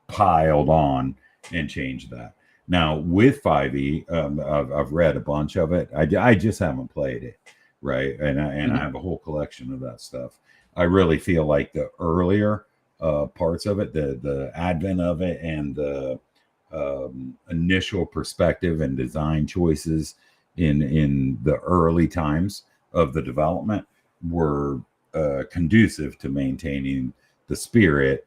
piled on and changed that. Now, with 5e, I've read a bunch of it. I just haven't played it. Right. And I have a whole collection of that stuff. I really feel like the earlier parts of it, the advent of it, and the initial perspective and design choices in the early times of the development were conducive to maintaining the spirit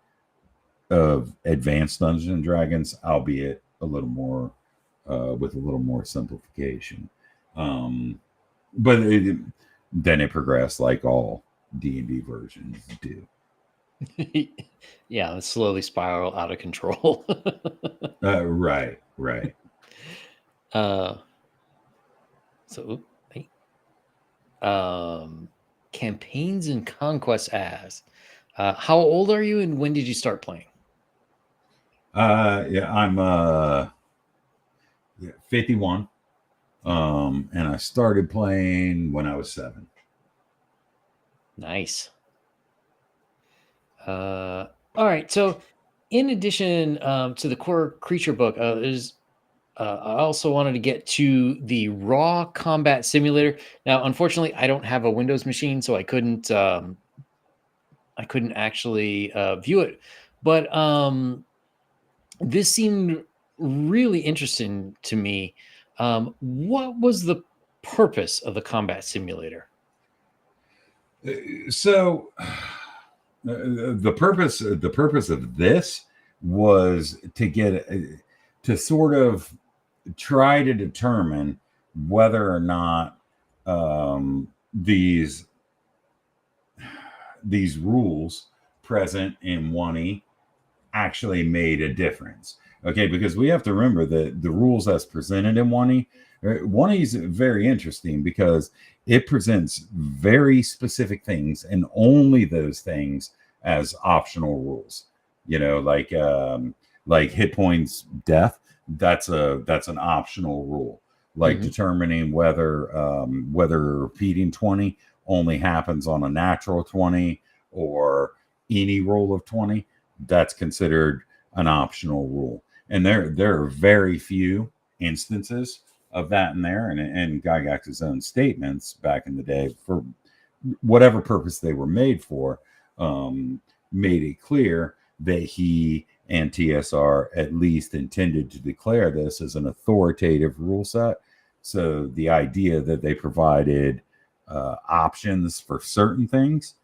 of advanced Dungeons and Dragons, albeit a little more with a little more simplification. But then it progressed like all D&D versions do. Yeah, slowly spiral out of control. Right. Campaigns and Conquest asks, how old are you and when did you start playing? I'm 51. And I started playing when I was 7. Nice. All right. So, in addition to the core creature book, I also wanted to get to the Raw Combat Simulator. Now, unfortunately, I don't have a Windows machine, so I couldn't actually view it. But this seemed really interesting to me. What was the purpose of the combat simulator? So the purpose of this was to sort of try to determine whether or not these rules present in 1E actually made a difference. Okay, because we have to remember that the rules as presented in 1E, 1E is very interesting because it presents very specific things and only those things as optional rules. Like hit points, death. That's an optional rule. Like determining whether repeating 20 only happens on a natural 20 or any roll of 20. That's considered an optional rule. And there are very few instances of that in there. And Gygax's own statements back in the day, for whatever purpose they were made for, made it clear that he and TSR at least intended to declare this as an authoritative rule set. So the idea that they provided options for certain things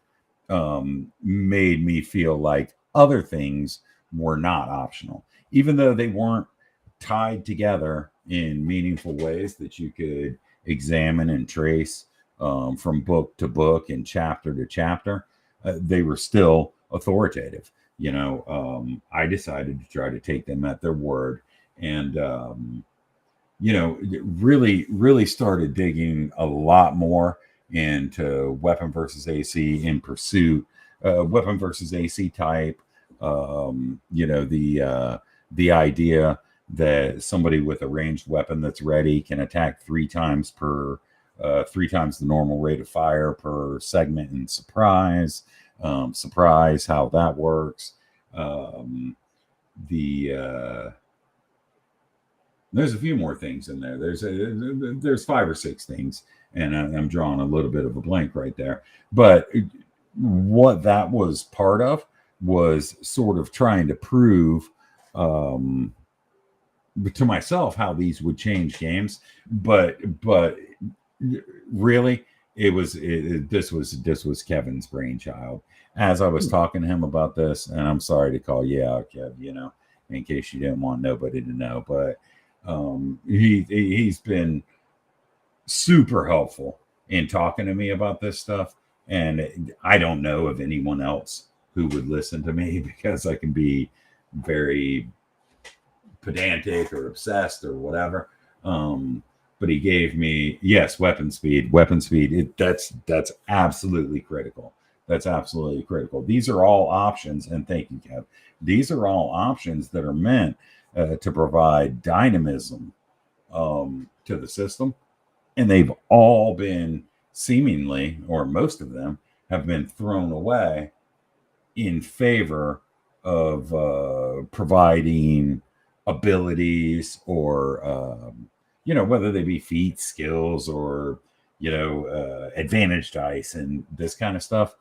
made me feel like other things were not optional, even though they weren't tied together in meaningful ways that you could examine and trace from book to book and chapter to chapter. They were still authoritative. I decided to try to take them at their word, and really started digging a lot more into weapon versus AC in pursuit, weapon versus AC type, The idea that somebody with a ranged weapon that's ready can attack 3 times the normal rate of fire per segment in surprise, how that works. Um, the uh, there's a few more things in there. There's 5 or 6 things, and I'm drawing a little bit of a blank right there. But what that was part of was sort of trying to prove um, to myself how these would change games. But really, this was Kevin's brainchild. As I was talking to him about this, and I'm sorry to call you out, Kev, in case you didn't want nobody to know, but he's been super helpful in talking to me about this stuff. And I don't know of anyone else who would listen to me because I can be very pedantic or obsessed or whatever. But he gave me, yes, weapon speed. That's absolutely critical. That's absolutely critical. These are all options, and thank you, Kev. These are all options that are meant to provide dynamism to the system, and they've all been seemingly, or most of them, have been thrown away in favor of providing abilities or whether they be feats, skills, or advantage dice and this kind of stuff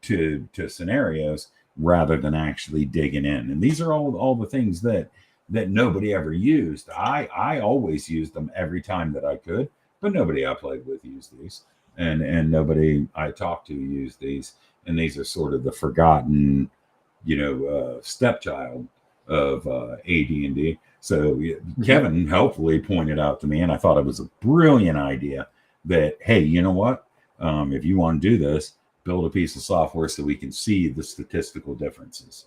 to scenarios rather than actually digging in. And these are all the things that nobody ever used. I always used them every time that I could, but nobody I played with used these, and nobody I talked to used these. And these are sort of the forgotten, stepchild of AD&D. So Kevin helpfully pointed out to me, and I thought it was a brilliant idea that, hey, you know what? If you want to do this, build a piece of software so we can see the statistical differences.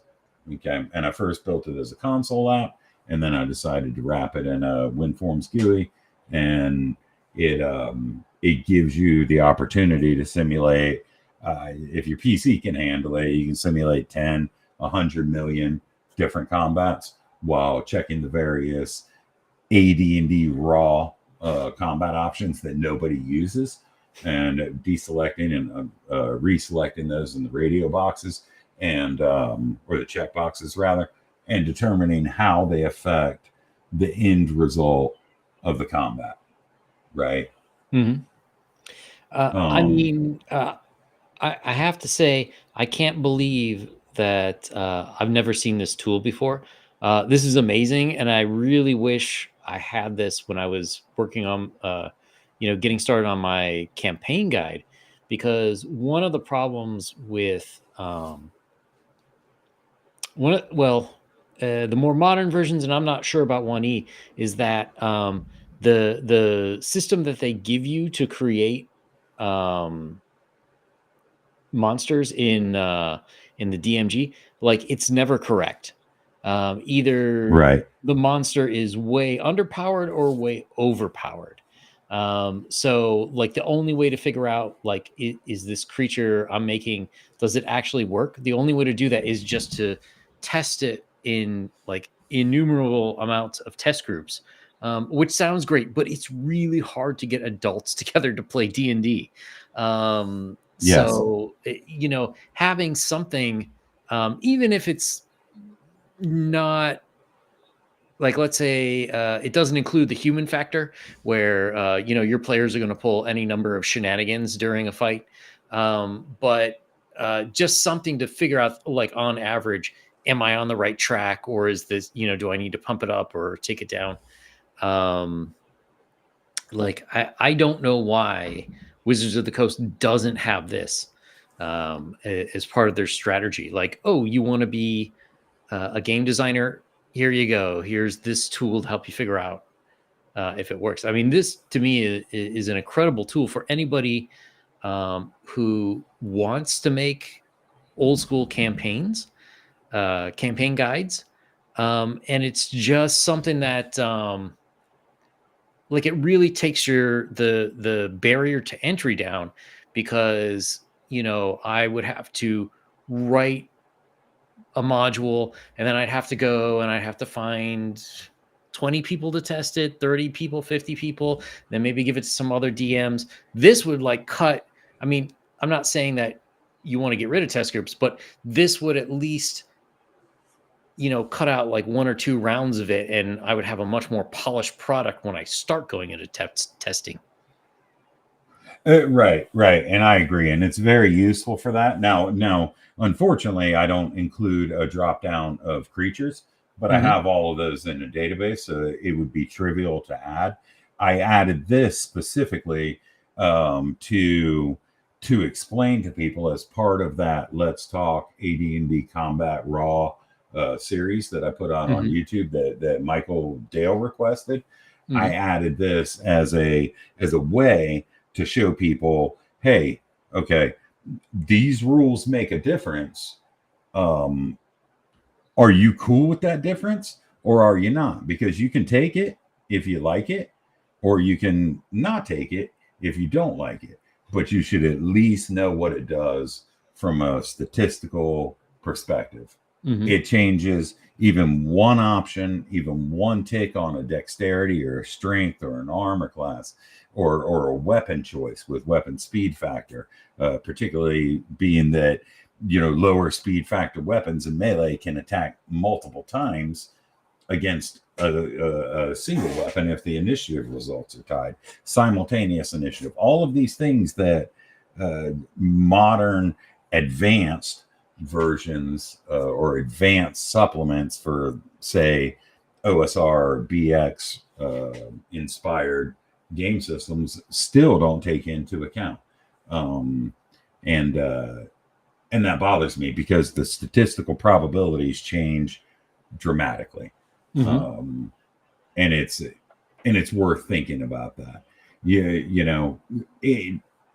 Okay. And I first built it as a console app, and then I decided to wrap it in a WinForms GUI, and it gives you the opportunity to simulate. If your PC can handle it, you can simulate 10, 100 million different combats while checking the various AD&D raw combat options that nobody uses, and deselecting and reselecting those in the radio boxes and or the check boxes rather, and determining how they affect the end result of the combat. Right. Mm-hmm. I mean, I have to say, I can't believe that I've never seen this tool before. This is amazing, and I really wish I had this when I was working on, getting started on my campaign guide, because one of the problems with the more modern versions, and I'm not sure about 1E, is that the system that they give you to create monsters in the DMG, like, it's never correct. Either Right. the monster is way underpowered or way overpowered. So like the only way to figure out, like, is this creature I'm making, does it actually work? The only way to do that is just to test it in like innumerable amounts of test groups, which sounds great, but it's really hard to get adults together to play D&D. Yes. So, having something, even if it's not, like, let's say it doesn't include the human factor where, your players are going to pull any number of shenanigans during a fight. But just something to figure out, like, on average, am I on the right track, or is this, do I need to pump it up or take it down? Like, I don't know why Wizards of the Coast doesn't have this as part of their strategy. Like, oh, you want to be a game designer? Here you go. Here's this tool to help you figure out if it works. I mean, this to me is an incredible tool for anybody who wants to make old school campaigns, campaign guides. And it's just something that, like, it really takes the barrier to entry down, because I would have to write a module, and then I'd have to go and I'd have to find 20 people to test it, 30 people, 50 people, then maybe give it to some other DMs. This would like cut. I mean, I'm not saying that you want to get rid of test groups, but this would at least, cut out like 1 or 2 rounds of it, and I would have a much more polished product when I start going into testing. Right, and I agree, and it's very useful for that. Now, unfortunately, I don't include a drop down of creatures, but I have all of those in a database, so it would be trivial to add. I added this specifically to explain to people as part of that Let's Talk AD&D Combat Raw series that I put on YouTube that Michael Dale requested. I added this as a way to show people, hey, okay, these rules make a difference. Are you cool with that difference, or are you not? Because you can take it if you like it, or you can not take it if you don't like it. But you should at least know what it does from a statistical perspective. It changes even one option, even one tick on a dexterity or a strength or an armor class, or a weapon choice with weapon speed factor, particularly being that lower speed factor weapons in melee can attack multiple times against a single weapon if the initiative results are tied. Simultaneous initiative, all of these things that modern advanced versions or advanced supplements for, say, OSR BX inspired game systems still don't take into account. And that bothers me because the statistical probabilities change dramatically. And it's worth thinking about that.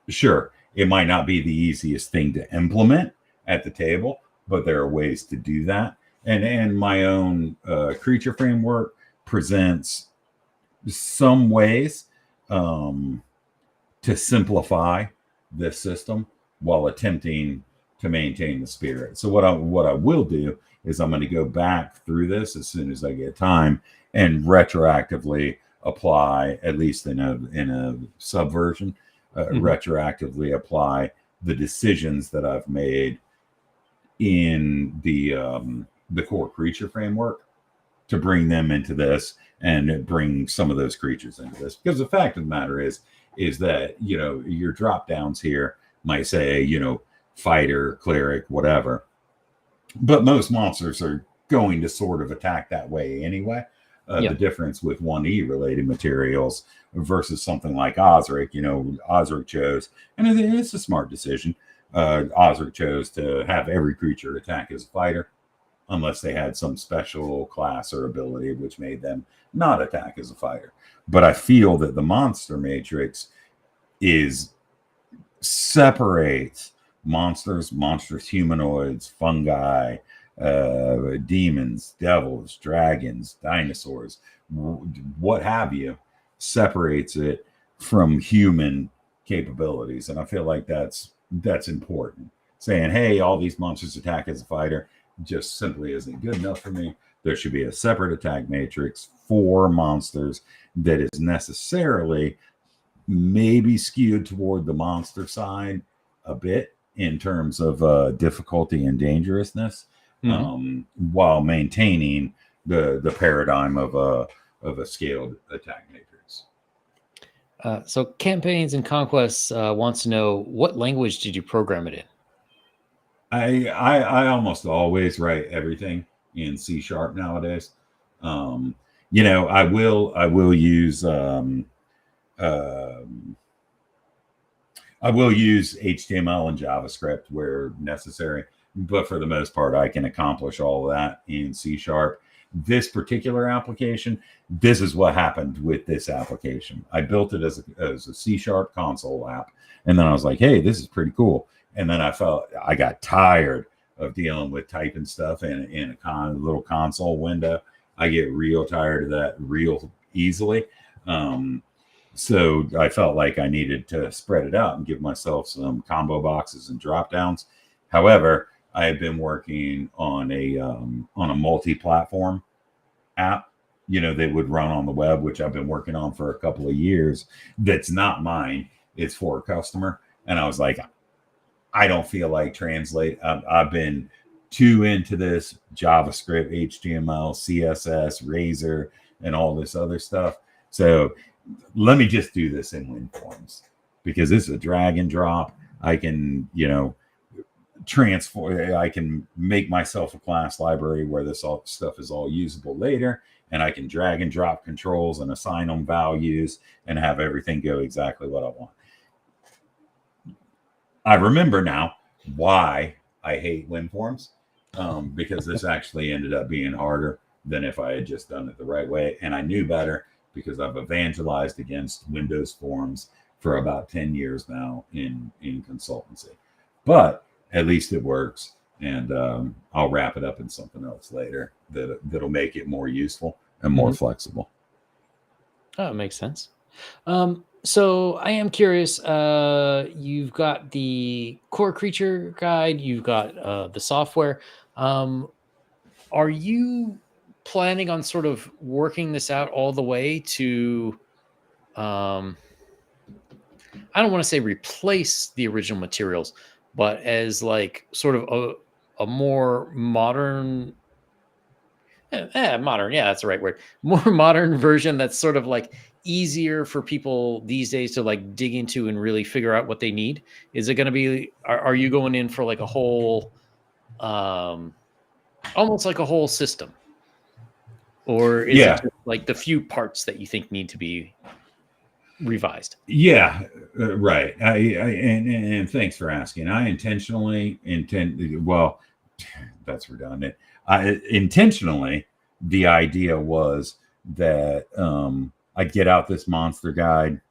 Sure, it might not be the easiest thing to implement at the table, but there are ways to do that. And my own creature framework presents some ways to simplify this system while attempting to maintain the spirit. So what I will do is I'm going to go back through this as soon as I get time and retroactively apply, at least in a subversion, retroactively apply the decisions that I've made in the core creature framework to bring them into this and bring some of those creatures into this. Because the fact of the matter is that your drop downs here might say fighter, cleric, whatever, but most monsters are going to sort of attack that way anyway. The difference with 1E related materials versus something like Osric, Osric chose, and it's a smart decision. Osric chose to have every creature attack as a fighter, unless they had some special class or ability which made them not attack as a fighter. But I feel that the monster matrix separates monsters, humanoids, fungi, demons, devils, dragons, dinosaurs, what have you, separates it from human capabilities. And I feel like that's important. Saying, hey, all these monsters attack as a fighter just simply isn't good enough for me. There should be a separate attack matrix for monsters that is necessarily maybe skewed toward the monster side a bit in terms of difficulty and dangerousness, while maintaining the paradigm of a scaled attack matrix. So Campaigns and Conquests wants to know, what language did you program it in? I almost always write everything in C# nowadays. I will use HTML and JavaScript where necessary, but for the most part, I can accomplish all of that in C#. This particular application, this is what happened with this application. I built it as a C# console app, and then I was like, hey, this is pretty cool. And then I got tired of dealing with typing stuff in a little console window. I get real tired of that real easily. So I felt like I needed to spread it out and give myself some combo boxes and drop downs. However, I had been working on a multi-platform app, that would run on the web, which I've been working on for a couple of years. That's not mine. It's for a customer. And I was like, I don't feel like translate. I've been too into this JavaScript, HTML, CSS, Razor, and all this other stuff. So let me just do this in WinForms because this is a drag and drop. I can, transform. I can make myself a class library where this all stuff is all usable later, and I can drag and drop controls and assign them values and have everything go exactly what I want. I remember now why I hate WinForms, because this actually ended up being harder than if I had just done it the right way. And I knew better because I've evangelized against Windows Forms for about 10 years now in consultancy. But at least it works. And I'll wrap it up in something else later that'll make it more useful and more flexible. Oh, it makes sense. So I am curious. You've got the core creature guide. You've got the software. Are you planning on sort of working this out all the way to? I don't want to say replace the original materials, but as like sort of a more modern. Modern, yeah, that's the right word. More modern version that's sort of like easier for people these days to like dig into and really figure out what they need. Is it going to be? Are you going in for like a whole, almost like a whole system, or is it just like the few parts that you think need to be revised? Yeah, right. And thanks for asking. I intentionally intend. Well, that's redundant. I intentionally, the idea was that I'd get out this monster guide,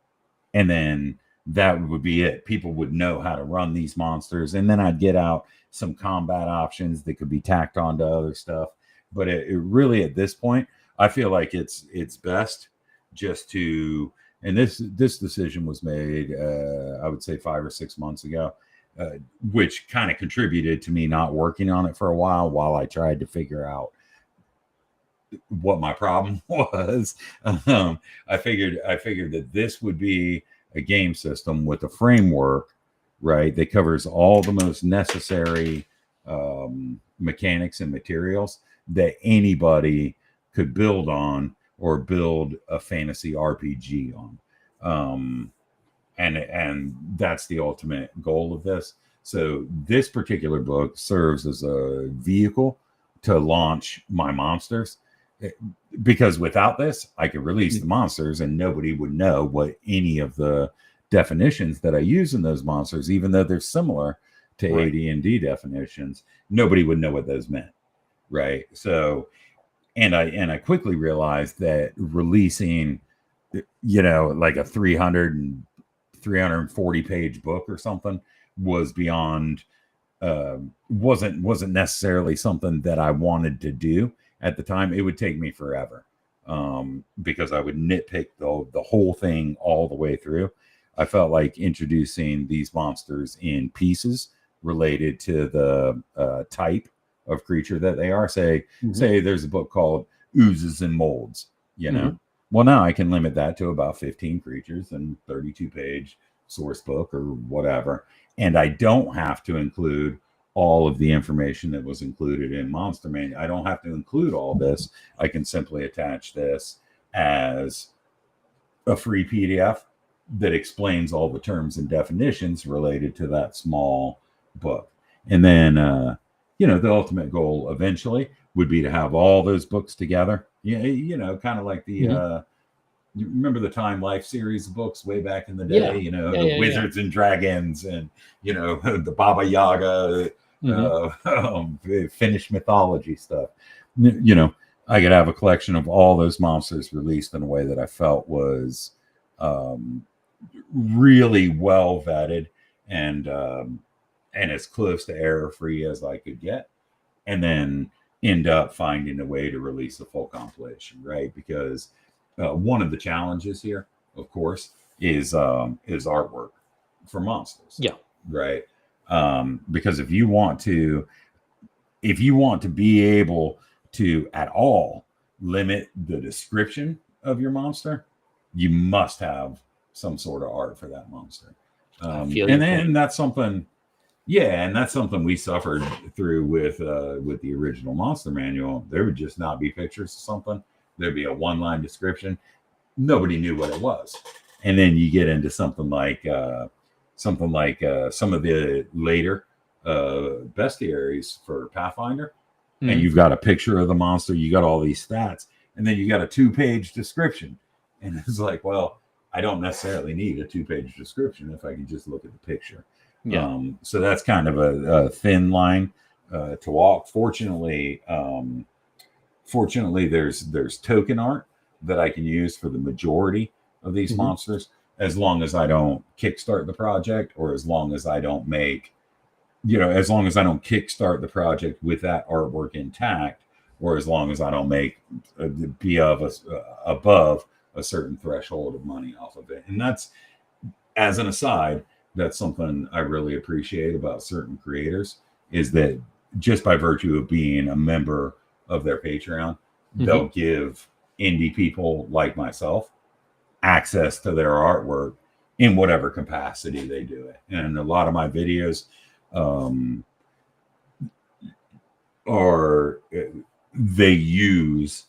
and then that would be it. People would know how to run these monsters, and then I'd get out some combat options that could be tacked onto other stuff. But it really, at this point, I feel like it's best just to. And this decision was made, I would say 5 or 6 months ago, which kind of contributed to me not working on it for a while I tried to figure out what my problem was. I figured that this would be a game system with a framework, right, that covers all the most necessary mechanics and materials that anybody could build on or build a fantasy RPG on. And that's the ultimate goal of this. So this particular book serves as a vehicle to launch my monsters, because without this, I could release the monsters and nobody would know what any of the definitions that I use in those monsters, even though they're similar to AD&D definitions, nobody would know what those meant, right? So, and I quickly realized that releasing, like a 340 page book or something was beyond, wasn't necessarily something that I wanted to do at the time. It would take me forever, because I would nitpick the whole thing all the way through. I felt like introducing these monsters in pieces related to the type of creature that they are. Say there's a book called Oozes and Molds, well, now I can limit that to about 15 creatures and 32 page source book or whatever, and I don't have to include all of the information that was included in Monster Manual. I don't have to include all this. I can simply attach this as a free PDF that explains all the terms and definitions related to that small book. And then the ultimate goal eventually would be to have all those books together. Kind of like the you remember the Time Life series of books way back in the day, the Wizards and Dragons and the Baba Yaga, Finnish mythology stuff. I could have a collection of all those monsters released in a way that I felt was really well vetted and as close to error free as I could get, and then end up finding a way to release a full compilation, right? Because one of the challenges here, of course, is artwork for monsters. Yeah. Right. Because if you want to, if you want to be able to at all limit the description of your monster, you must have some sort of art for that monster. I feel And your then point. that's something, yeah, and that's something we suffered through with the original monster manual. There would just not be pictures of something. There'd be a one-line description. Nobody knew what it was. And then you get into something like some of the later bestiaries for Pathfinder, and you've got a picture of the monster, you got all these stats, and then you got a 2-page description. And it's like, well, I don't necessarily need a 2-page description if I can just look at the picture. Yeah. So that's kind of a thin line to walk. Fortunately, there's token art that I can use for the majority of these monsters, as long as I don't kickstart the project, or as long as I don't make, as long as I don't kickstart the project with that artwork intact, or as long as I don't make be of above a certain threshold of money off of it. And that's, as an aside, that's something I really appreciate about certain creators, is that just by virtue of being a member of their Patreon, they'll give indie people like myself access to their artwork in whatever capacity they do it. And a lot of my videos are, they use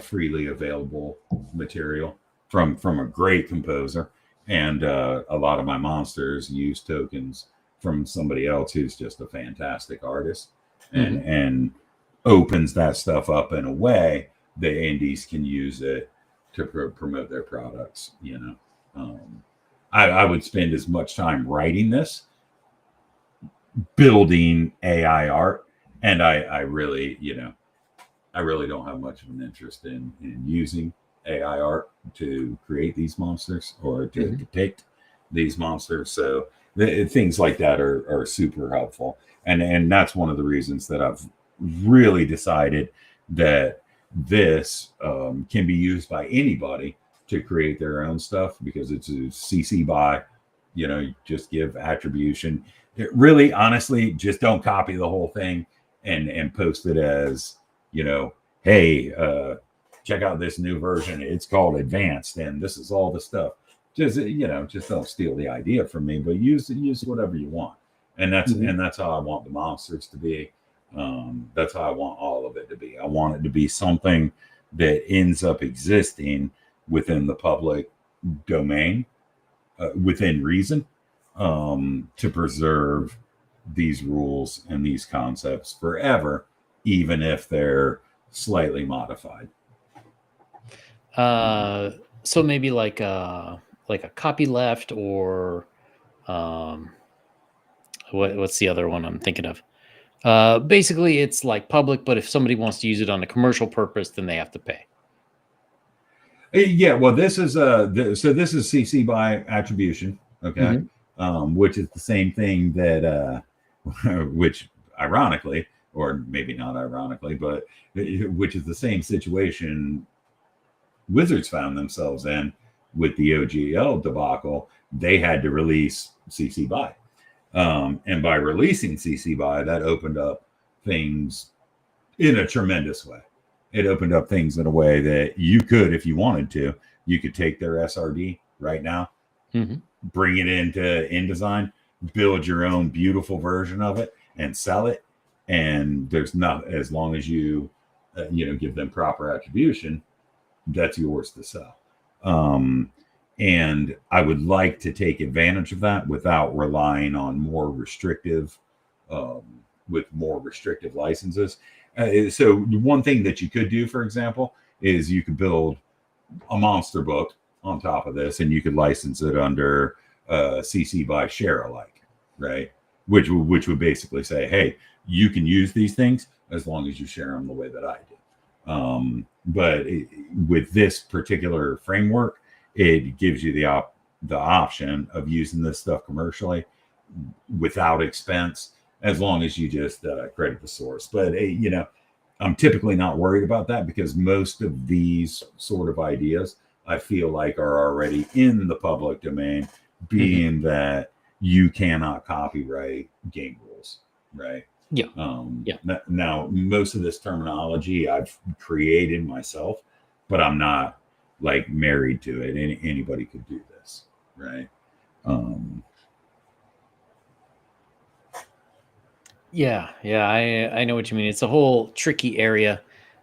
freely available material from a great composer, and a lot of my monsters use tokens from somebody else who's just a fantastic artist, and opens that stuff up in a way that indies can use it to promote their products. I would spend as much time writing this, building AI art, and I really, I really don't have much of an interest in using AI art to create these monsters or to depict these monsters. So things like that are super helpful, and that's one of the reasons that I've really decided that this can be used by anybody to create their own stuff, because it's a CC by, just give attribution. It really, honestly, just don't copy the whole thing and post it as, hey, check out this new version. It's called Advanced, and this is all the stuff. Just just don't steal the idea from me, but use whatever you want. And that's how I want the monsters to be. That's how I want all of it to be. I want it to be something that ends up existing within the public domain, within reason, to preserve these rules and these concepts forever, even if they're slightly modified. So maybe like a copyleft, or what's the other one I'm thinking of? Basically, it's like public, but if somebody wants to use it on a commercial purpose, then they have to pay. Yeah, well, this is this is CC by attribution, okay, which is the same thing that which ironically, or maybe not ironically, but which is the same situation Wizards found themselves in with the OGL debacle. They had to release CC by, and by releasing CC by, that opened up things in a tremendous way. It opened up things in a way that you could, if you wanted to, you could take their SRD right now, bring it into InDesign, build your own beautiful version of it, and sell it. And there's not, as long as you, give them proper attribution, that's yours to sell. And I would like to take advantage of that without relying on more restrictive, licenses. So one thing that you could do, for example, is you could build a monster book on top of this, and you could license it under CC by share alike, right? Which would basically say, hey, you can use these things as long as you share them the way that I do. But with this particular framework, it gives you the option of using this stuff commercially without expense, as long as you just credit the source. But I'm typically not worried about that, because most of these sort of ideas I feel like are already in the public domain, being that you cannot copyright game rules, right? Yeah. Yeah. Now, most of this terminology I've created myself, but I'm not like married to it. Anybody could do this, right? Um, Yeah, yeah, I know what you mean. It's a whole tricky area.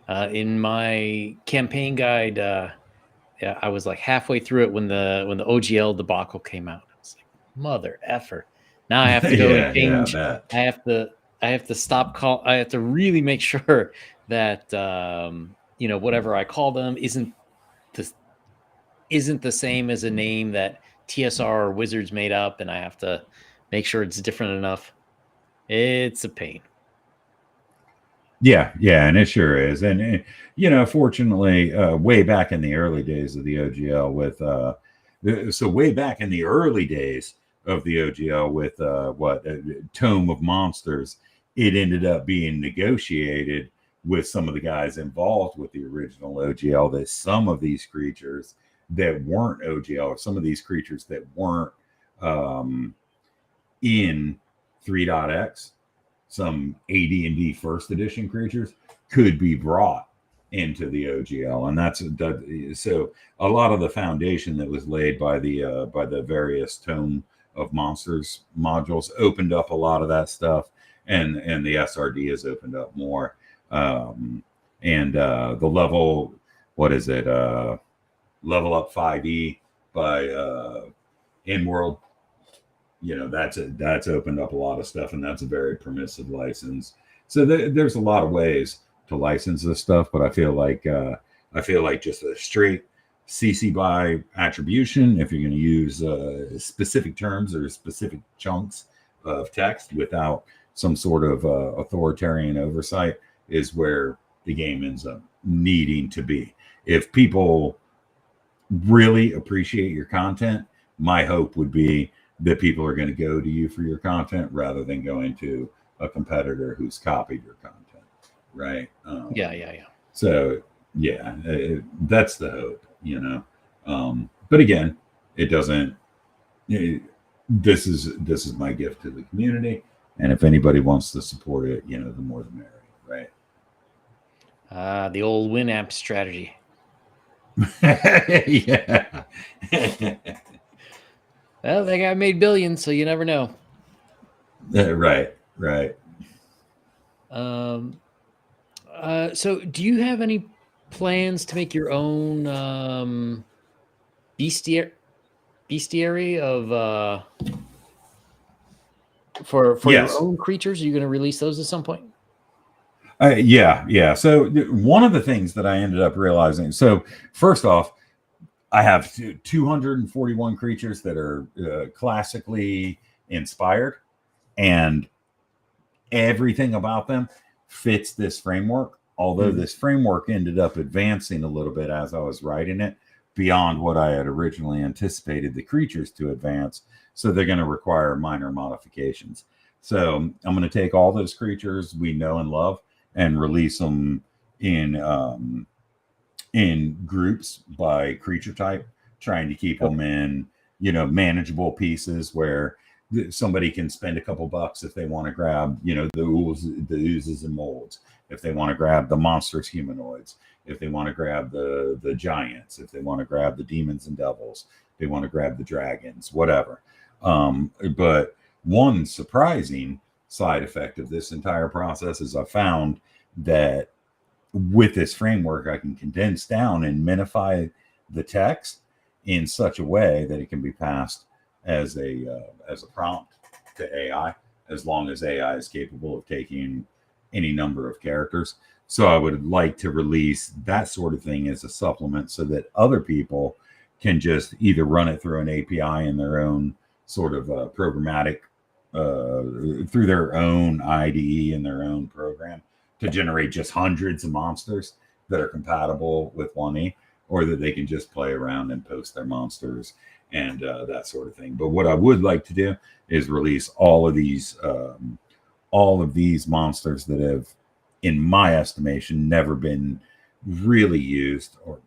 In my campaign guide, yeah, I was like halfway through it when the OGL debacle came out. I was like, mother effer. Now I have to go and yeah, change. that. I have to I have to stop call. I have to really make sure that whatever I call them the isn't the same as a name that TSR or Wizards made up, and I have to make sure it's different enough. It's a pain. Yeah, yeah, and it sure is. And fortunately, way back in the early days of the OGL with so way back in the early days of the OGL with Tome of Monsters, it ended up being negotiated with some of the guys involved with the original OGL that some of these creatures that weren't OGL, or some of these creatures that weren't um, in 3.x, some AD&D first edition creatures could be brought into the OGL, and so a lot of the foundation that was laid by the various Tome of Monsters modules opened up a lot of that stuff, and the SRD has opened up more, and the level, what is it, level up 5e by in world, that's opened up a lot of stuff, and that's a very permissive license. So there's a lot of ways to license this stuff, but I feel like just a straight CC by attribution, if you're going to use specific terms or specific chunks of text without some sort of authoritarian oversight, is where the game ends up needing to be. If people really appreciate your content, my hope would be that people are going to go to you for your content rather than going to a competitor who's copied your content, right? Yeah. So yeah, that's the hope. But again, it doesn't. This is my gift to the community, and if anybody wants to support it, the more the merrier, right? The old Winamp strategy. Yeah. Well, that guy made billions, so you never know. Right. So do you have any plans to make your own bestiary of for your Yes. own creatures? Are you going to release those at some point? Yeah. So one of the things that I ended up realizing. So first off, I have 241 creatures that are classically inspired, and everything about them fits this framework. Although this framework ended up advancing a little bit as I was writing it beyond what I had originally anticipated the creatures to advance. So they're going to require minor modifications. So I'm going to take all those creatures we know and love and release them in groups by creature type, trying to keep them in manageable pieces where somebody can spend a couple bucks if they want to grab the oozes and molds, if they want to grab the monsters humanoids, if they want to grab the giants, if they want to grab the demons and devils, they want to grab the dragons, whatever. But one surprising side effect of this entire process is I found that with this framework, I can condense down and minify the text in such a way that it can be passed as a prompt to AI, as long as AI is capable of taking any number of characters. So I would like to release that sort of thing as a supplement so that other people can just either run it through an API in their own sort of programmatic, through their own IDE in their own program, to generate just hundreds of monsters that are compatible with 1E, or that they can just play around and post their monsters and that sort of thing. But what I would like to do is release all of these monsters that have, in my estimation, never been really used, or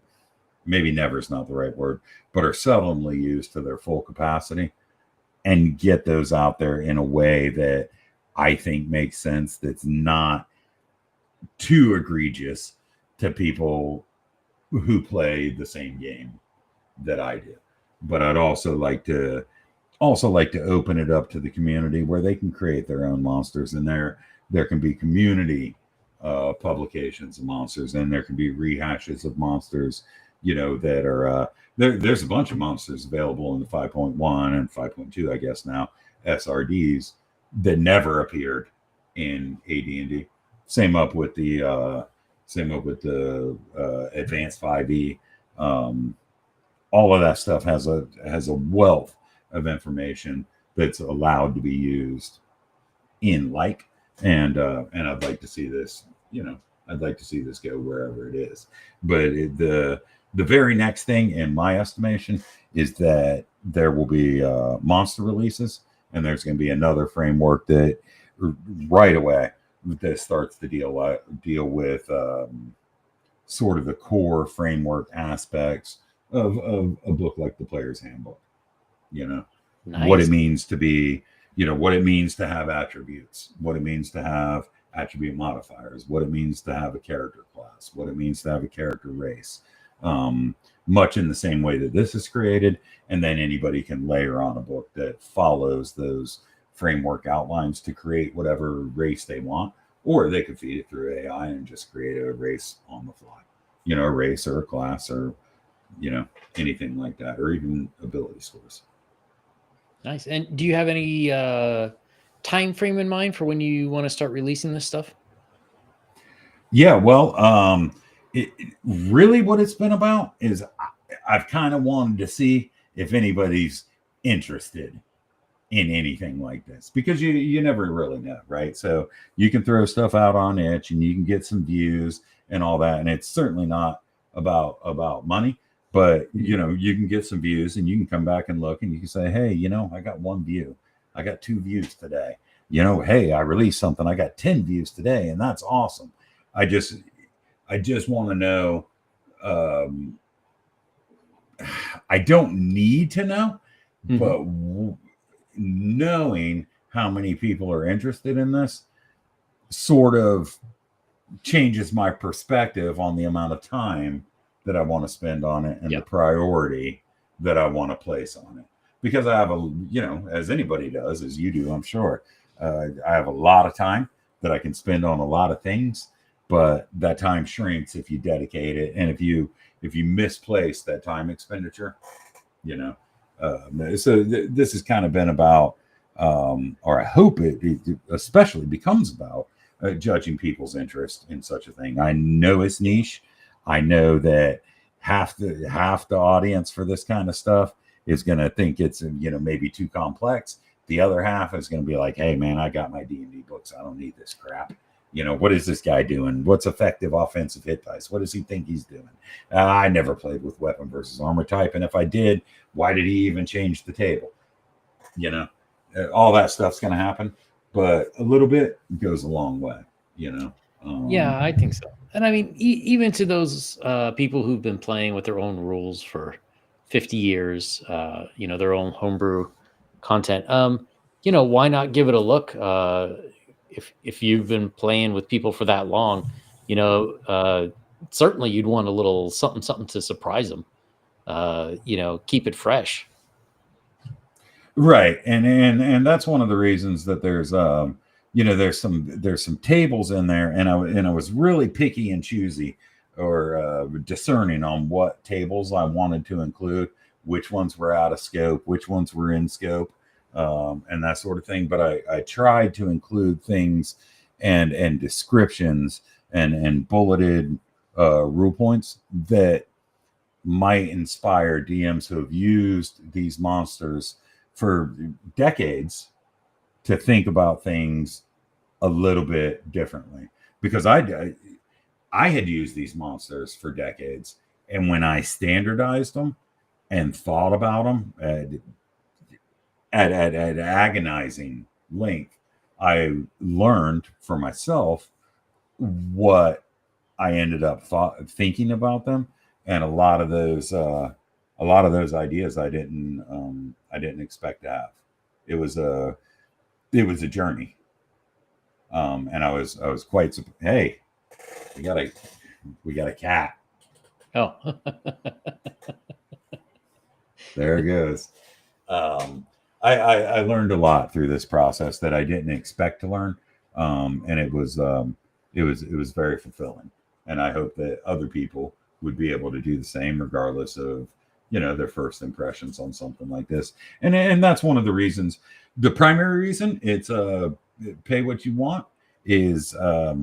maybe never is not the right word, but are seldomly used to their full capacity, and get those out there in a way that I think makes sense, that's not too egregious to people who play the same game that I do. But I'd also like to open it up to the community where they can create their own monsters, and there can be community publications of monsters, and there can be rehashes of monsters, that are there's a bunch of monsters available in the 5.1 and 5.2, I guess now, SRDs that never appeared in AD&D. Same up with the advanced 5e. All of that stuff has a wealth of information that's allowed to be used in and I'd like to see this, I'd like to see this go wherever it is. But the very next thing, in my estimation, is that there will be monster releases, and there's going to be another framework that right away that starts to deal with sort of the core framework aspects of a book like the Player's Handbook. What it Nice. means to be, what it means to have attributes, what it means to have attribute modifiers, what it means to have a character class, what it means to have a character race. Much in the same way that this is created, and then anybody can layer on a book that follows those framework outlines to create whatever race they want, or they could feed it through AI and just create a race on the fly, a race or a class or anything like that, or even ability scores. Nice. And do you have any time frame in mind for when you want to start releasing this stuff? Yeah, well, really what it's been about is I've kind of wanted to see if anybody's interested in anything like this, because you never really know, right? So you can throw stuff out on itch and you can get some views and all that, and it's certainly not about money, but you can get some views, and you can come back and look, and you can say, hey, I got 1 view, I got 2 views today, hey, I released something, I got 10 views today, and that's awesome. I just want to know. I don't need to know, but knowing how many people are interested in this sort of changes my perspective on the amount of time that I want to spend on it, and the priority that I want to place on it. Because I have as anybody does, as you do, I'm sure, I have a lot of time that I can spend on a lot of things, but that time shrinks if you dedicate it, and if you misplace that time expenditure. So this has kind of been about, or I hope it especially becomes about, judging people's interest in such a thing. I know it's niche. I know that half the audience for this kind of stuff is going to think it's maybe too complex. The other half is going to be like, hey man, I got my D&D books, I don't need this crap. What is this guy doing? What's effective offensive hit dice? What does he think he's doing? I never played with weapon versus armor type, and if I did, why did he even change the table? All that stuff's going to happen, but a little bit goes a long way. Yeah, I think so. And I mean, even to those people who've been playing with their own rules for 50 years, their own homebrew content, why not give it a look? If you've been playing with people for that long, certainly you'd want a little something to surprise them. Keep it fresh. Right, and that's one of the reasons that there's there's some tables in there, and I was really picky and choosy, or discerning on what tables I wanted to include, which ones were out of scope, which ones were in scope, and that sort of thing. But I tried to include things and descriptions and bulleted rule points that might inspire DMs who have used these monsters for decades to think about things a little bit differently. Because I had used these monsters for decades, and when I standardized them and thought about them at agonizing length, I learned for myself what I ended up thinking about them, and a lot of those ideas I didn't expect to have. It was a journey, And I was quite hey, we got a cat. Oh, There it goes. Um, I learned a lot through this process that I didn't expect to learn, and it was very fulfilling. And I hope that other people would be able to do the same, regardless of their first impressions on something like this. And that's one of the reasons. The primary reason it's pay what you want is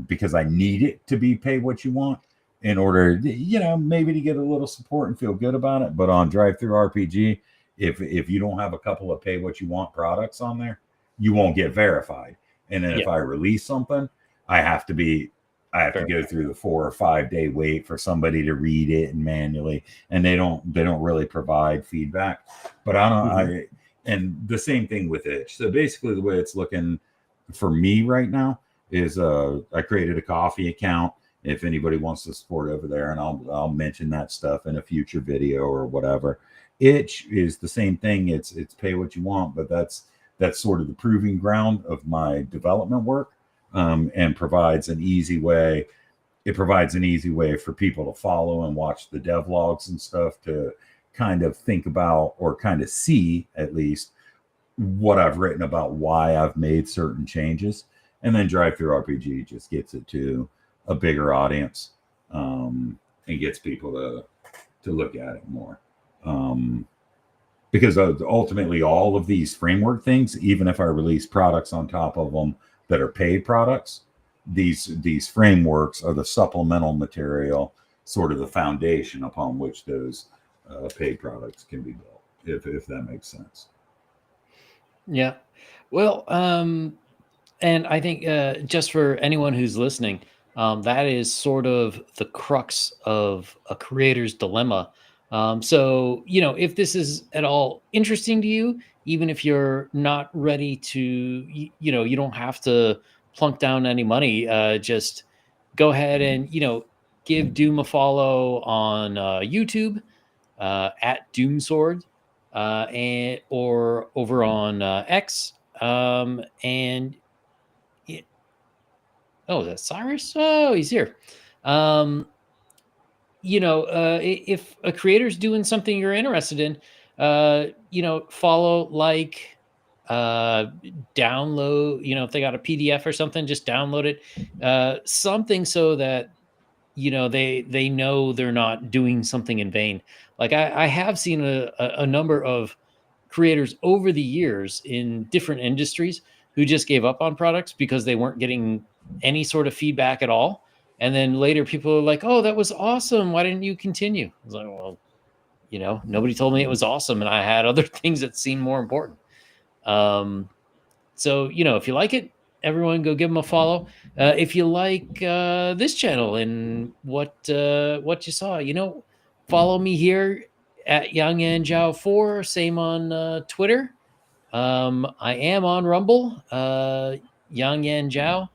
because I need it to be pay what you want in order, maybe to get a little support and feel good about it. But on Drive Through RPG, if you don't have a couple of pay what you want products on there, you won't get verified. And then if yeah, I release something, I have to go through the 4 or 5 day wait for somebody to read it and manually, and they don't really provide feedback. But I don't Mhm. I and the same thing with it. So basically the way it's looking for me right now is I created a coffee account if anybody wants to support over there, and I'll mention that stuff in a future video or whatever. Itch is the same thing. It's pay what you want, but that's sort of the proving ground of my development work, and provides an easy way. It provides an easy way for people to follow and watch the devlogs and stuff to kind of think about or kind of see at least what I've written about why I've made certain changes. And then Drive Through RPG just gets it to a bigger audience, and gets people to look at it more. Um, because ultimately, all of these framework things, even if I release products on top of them that are paid products, these frameworks are the supplemental material, sort of the foundation upon which those paid products can be built. If that makes sense. Yeah. Well, and I think just for anyone who's listening, that is sort of the crux of a creator's dilemma. So, if this is at all interesting to you, even if you're not ready to, you don't have to plunk down any money. Just go ahead and, give Doom a follow on YouTube at Doomsword, and or over on X. And it, oh, that's Cyrus. Oh, he's here. Um, if a creator's doing something you're interested in, follow, like, uh, download. If they got a PDF or something, just download it. Something so that they know they're not doing something in vain. Like I have seen a number of creators over the years in different industries who just gave up on products because they weren't getting any sort of feedback at all. And then later people are like, oh, that was awesome, why didn't you continue? I was like, well, nobody told me it was awesome, and I had other things that seemed more important. um so, if you like it, everyone go give them a follow. If you like this channel and what you saw, follow me here at Young and Zhao 4. Same on Twitter. I am on Rumble, Yang Yan Zhao.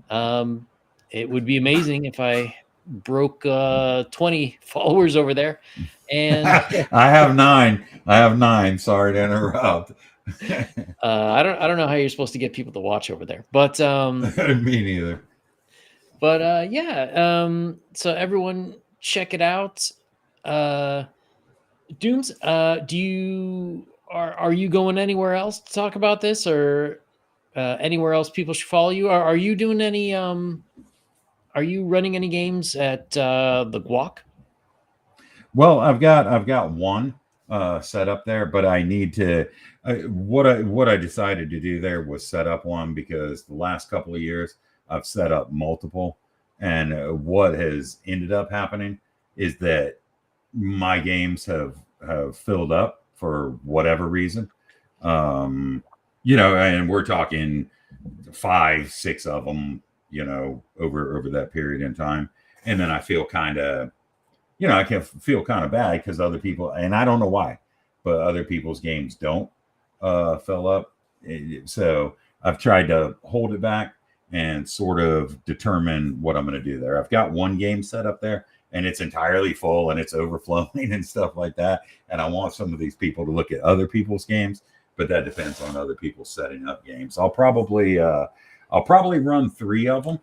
Um, it would be amazing if I broke 20 followers over there. And I have 9. I have 9. Sorry to interrupt. I don't know how you're supposed to get people to watch over there, but Me neither. yeah. So everyone check it out. Uh, Dooms, do you are you going anywhere else to talk about this, or anywhere else people should follow you? Are you doing any are you running any games at the Guac? Well, I've got one set up there, but I need to. What I decided to do there was set up one because the last couple of years I've set up multiple, and what has ended up happening is that my games have filled up for whatever reason. Um, and we're talking 5, 6 of them, over that period in time, and then I feel kind of I can feel kind of bad because other people, and I don't know why, but other people's games don't fill up. So I've tried to hold it back and sort of determine what I'm going to do there. I've got one game set up there and it's entirely full and it's overflowing and stuff like that. And I want some of these people to look at other people's games, but that depends on other people setting up games. I'll probably run 3 of them.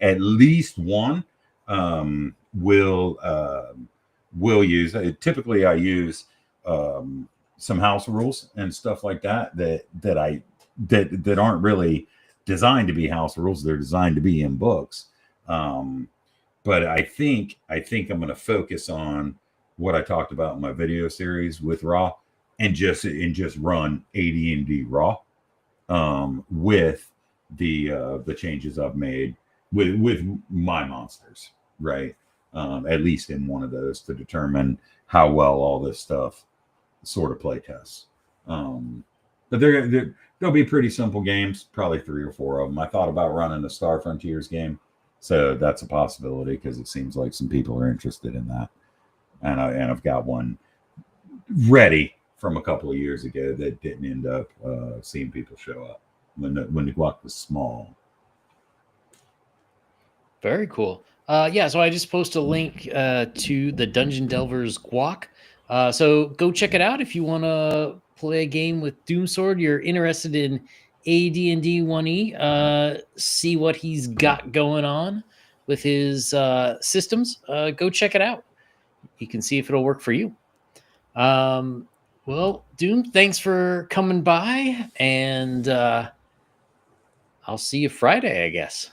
At least one will use. Typically, I use some house rules and stuff like that that aren't really designed to be house rules. They're designed to be in books. But I think I'm going to focus on what I talked about in my video series with Raw, and just run AD&D Raw with the changes I've made with my monsters, right? At least in one of those, to determine how well all this stuff sort of play tests. But they'll be pretty simple games, probably 3 or 4 of them. I thought about running a Star Frontiers game, so that's a possibility, because it seems like some people are interested in that, and I've got one ready from a couple of years ago that didn't end up seeing people show up when the guac was small. Very cool. Yeah, so I just posted a link to the Dungeon Delvers guac. So go check it out if you want to play a game with Doomsword. You're interested in AD&D 1E. See what he's got going on with his systems. Go check it out. You can see if it'll work for you. Well, Doom, thanks for coming by, and I'll see you Friday, I guess.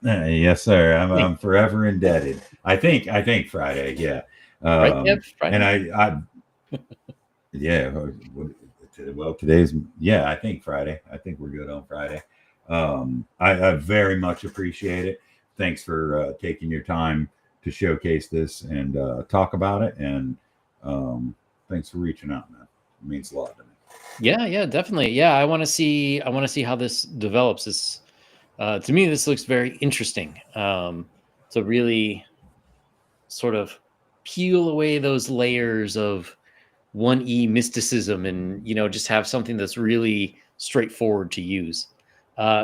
Yes, sir. I'm forever indebted. I think Friday. Yeah. Right, Deb? Friday? And I yeah. Well, today's, I think Friday. I think we're good on Friday. I very much appreciate it. Thanks for taking your time to showcase this and talk about it. And thanks for reaching out, man. It means a lot to me. Yeah, definitely. Yeah, I want to see how this develops. This to me, this looks very interesting. To really sort of peel away those layers of 1E mysticism, and just have something that's really straightforward to use.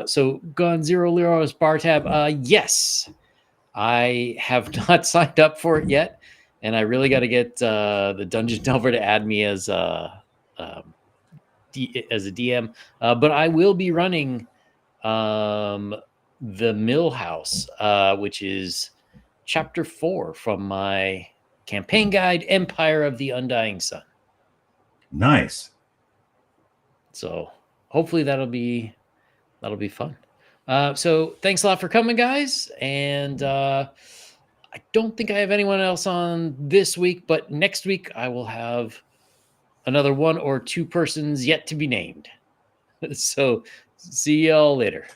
So Gone Zero Lero's bar tab. Yes, I have not signed up for it yet, and I really got to get the Dungeon Delver to add me as a DM. But I will be running the Mill House, which is chapter 4 from my campaign guide, Empire of the Undying Sun. Nice. So hopefully that'll be fun. So thanks a lot for coming, guys. And I don't think I have anyone else on this week, but next week I will have another 1 or 2 persons yet to be named. So see y'all later.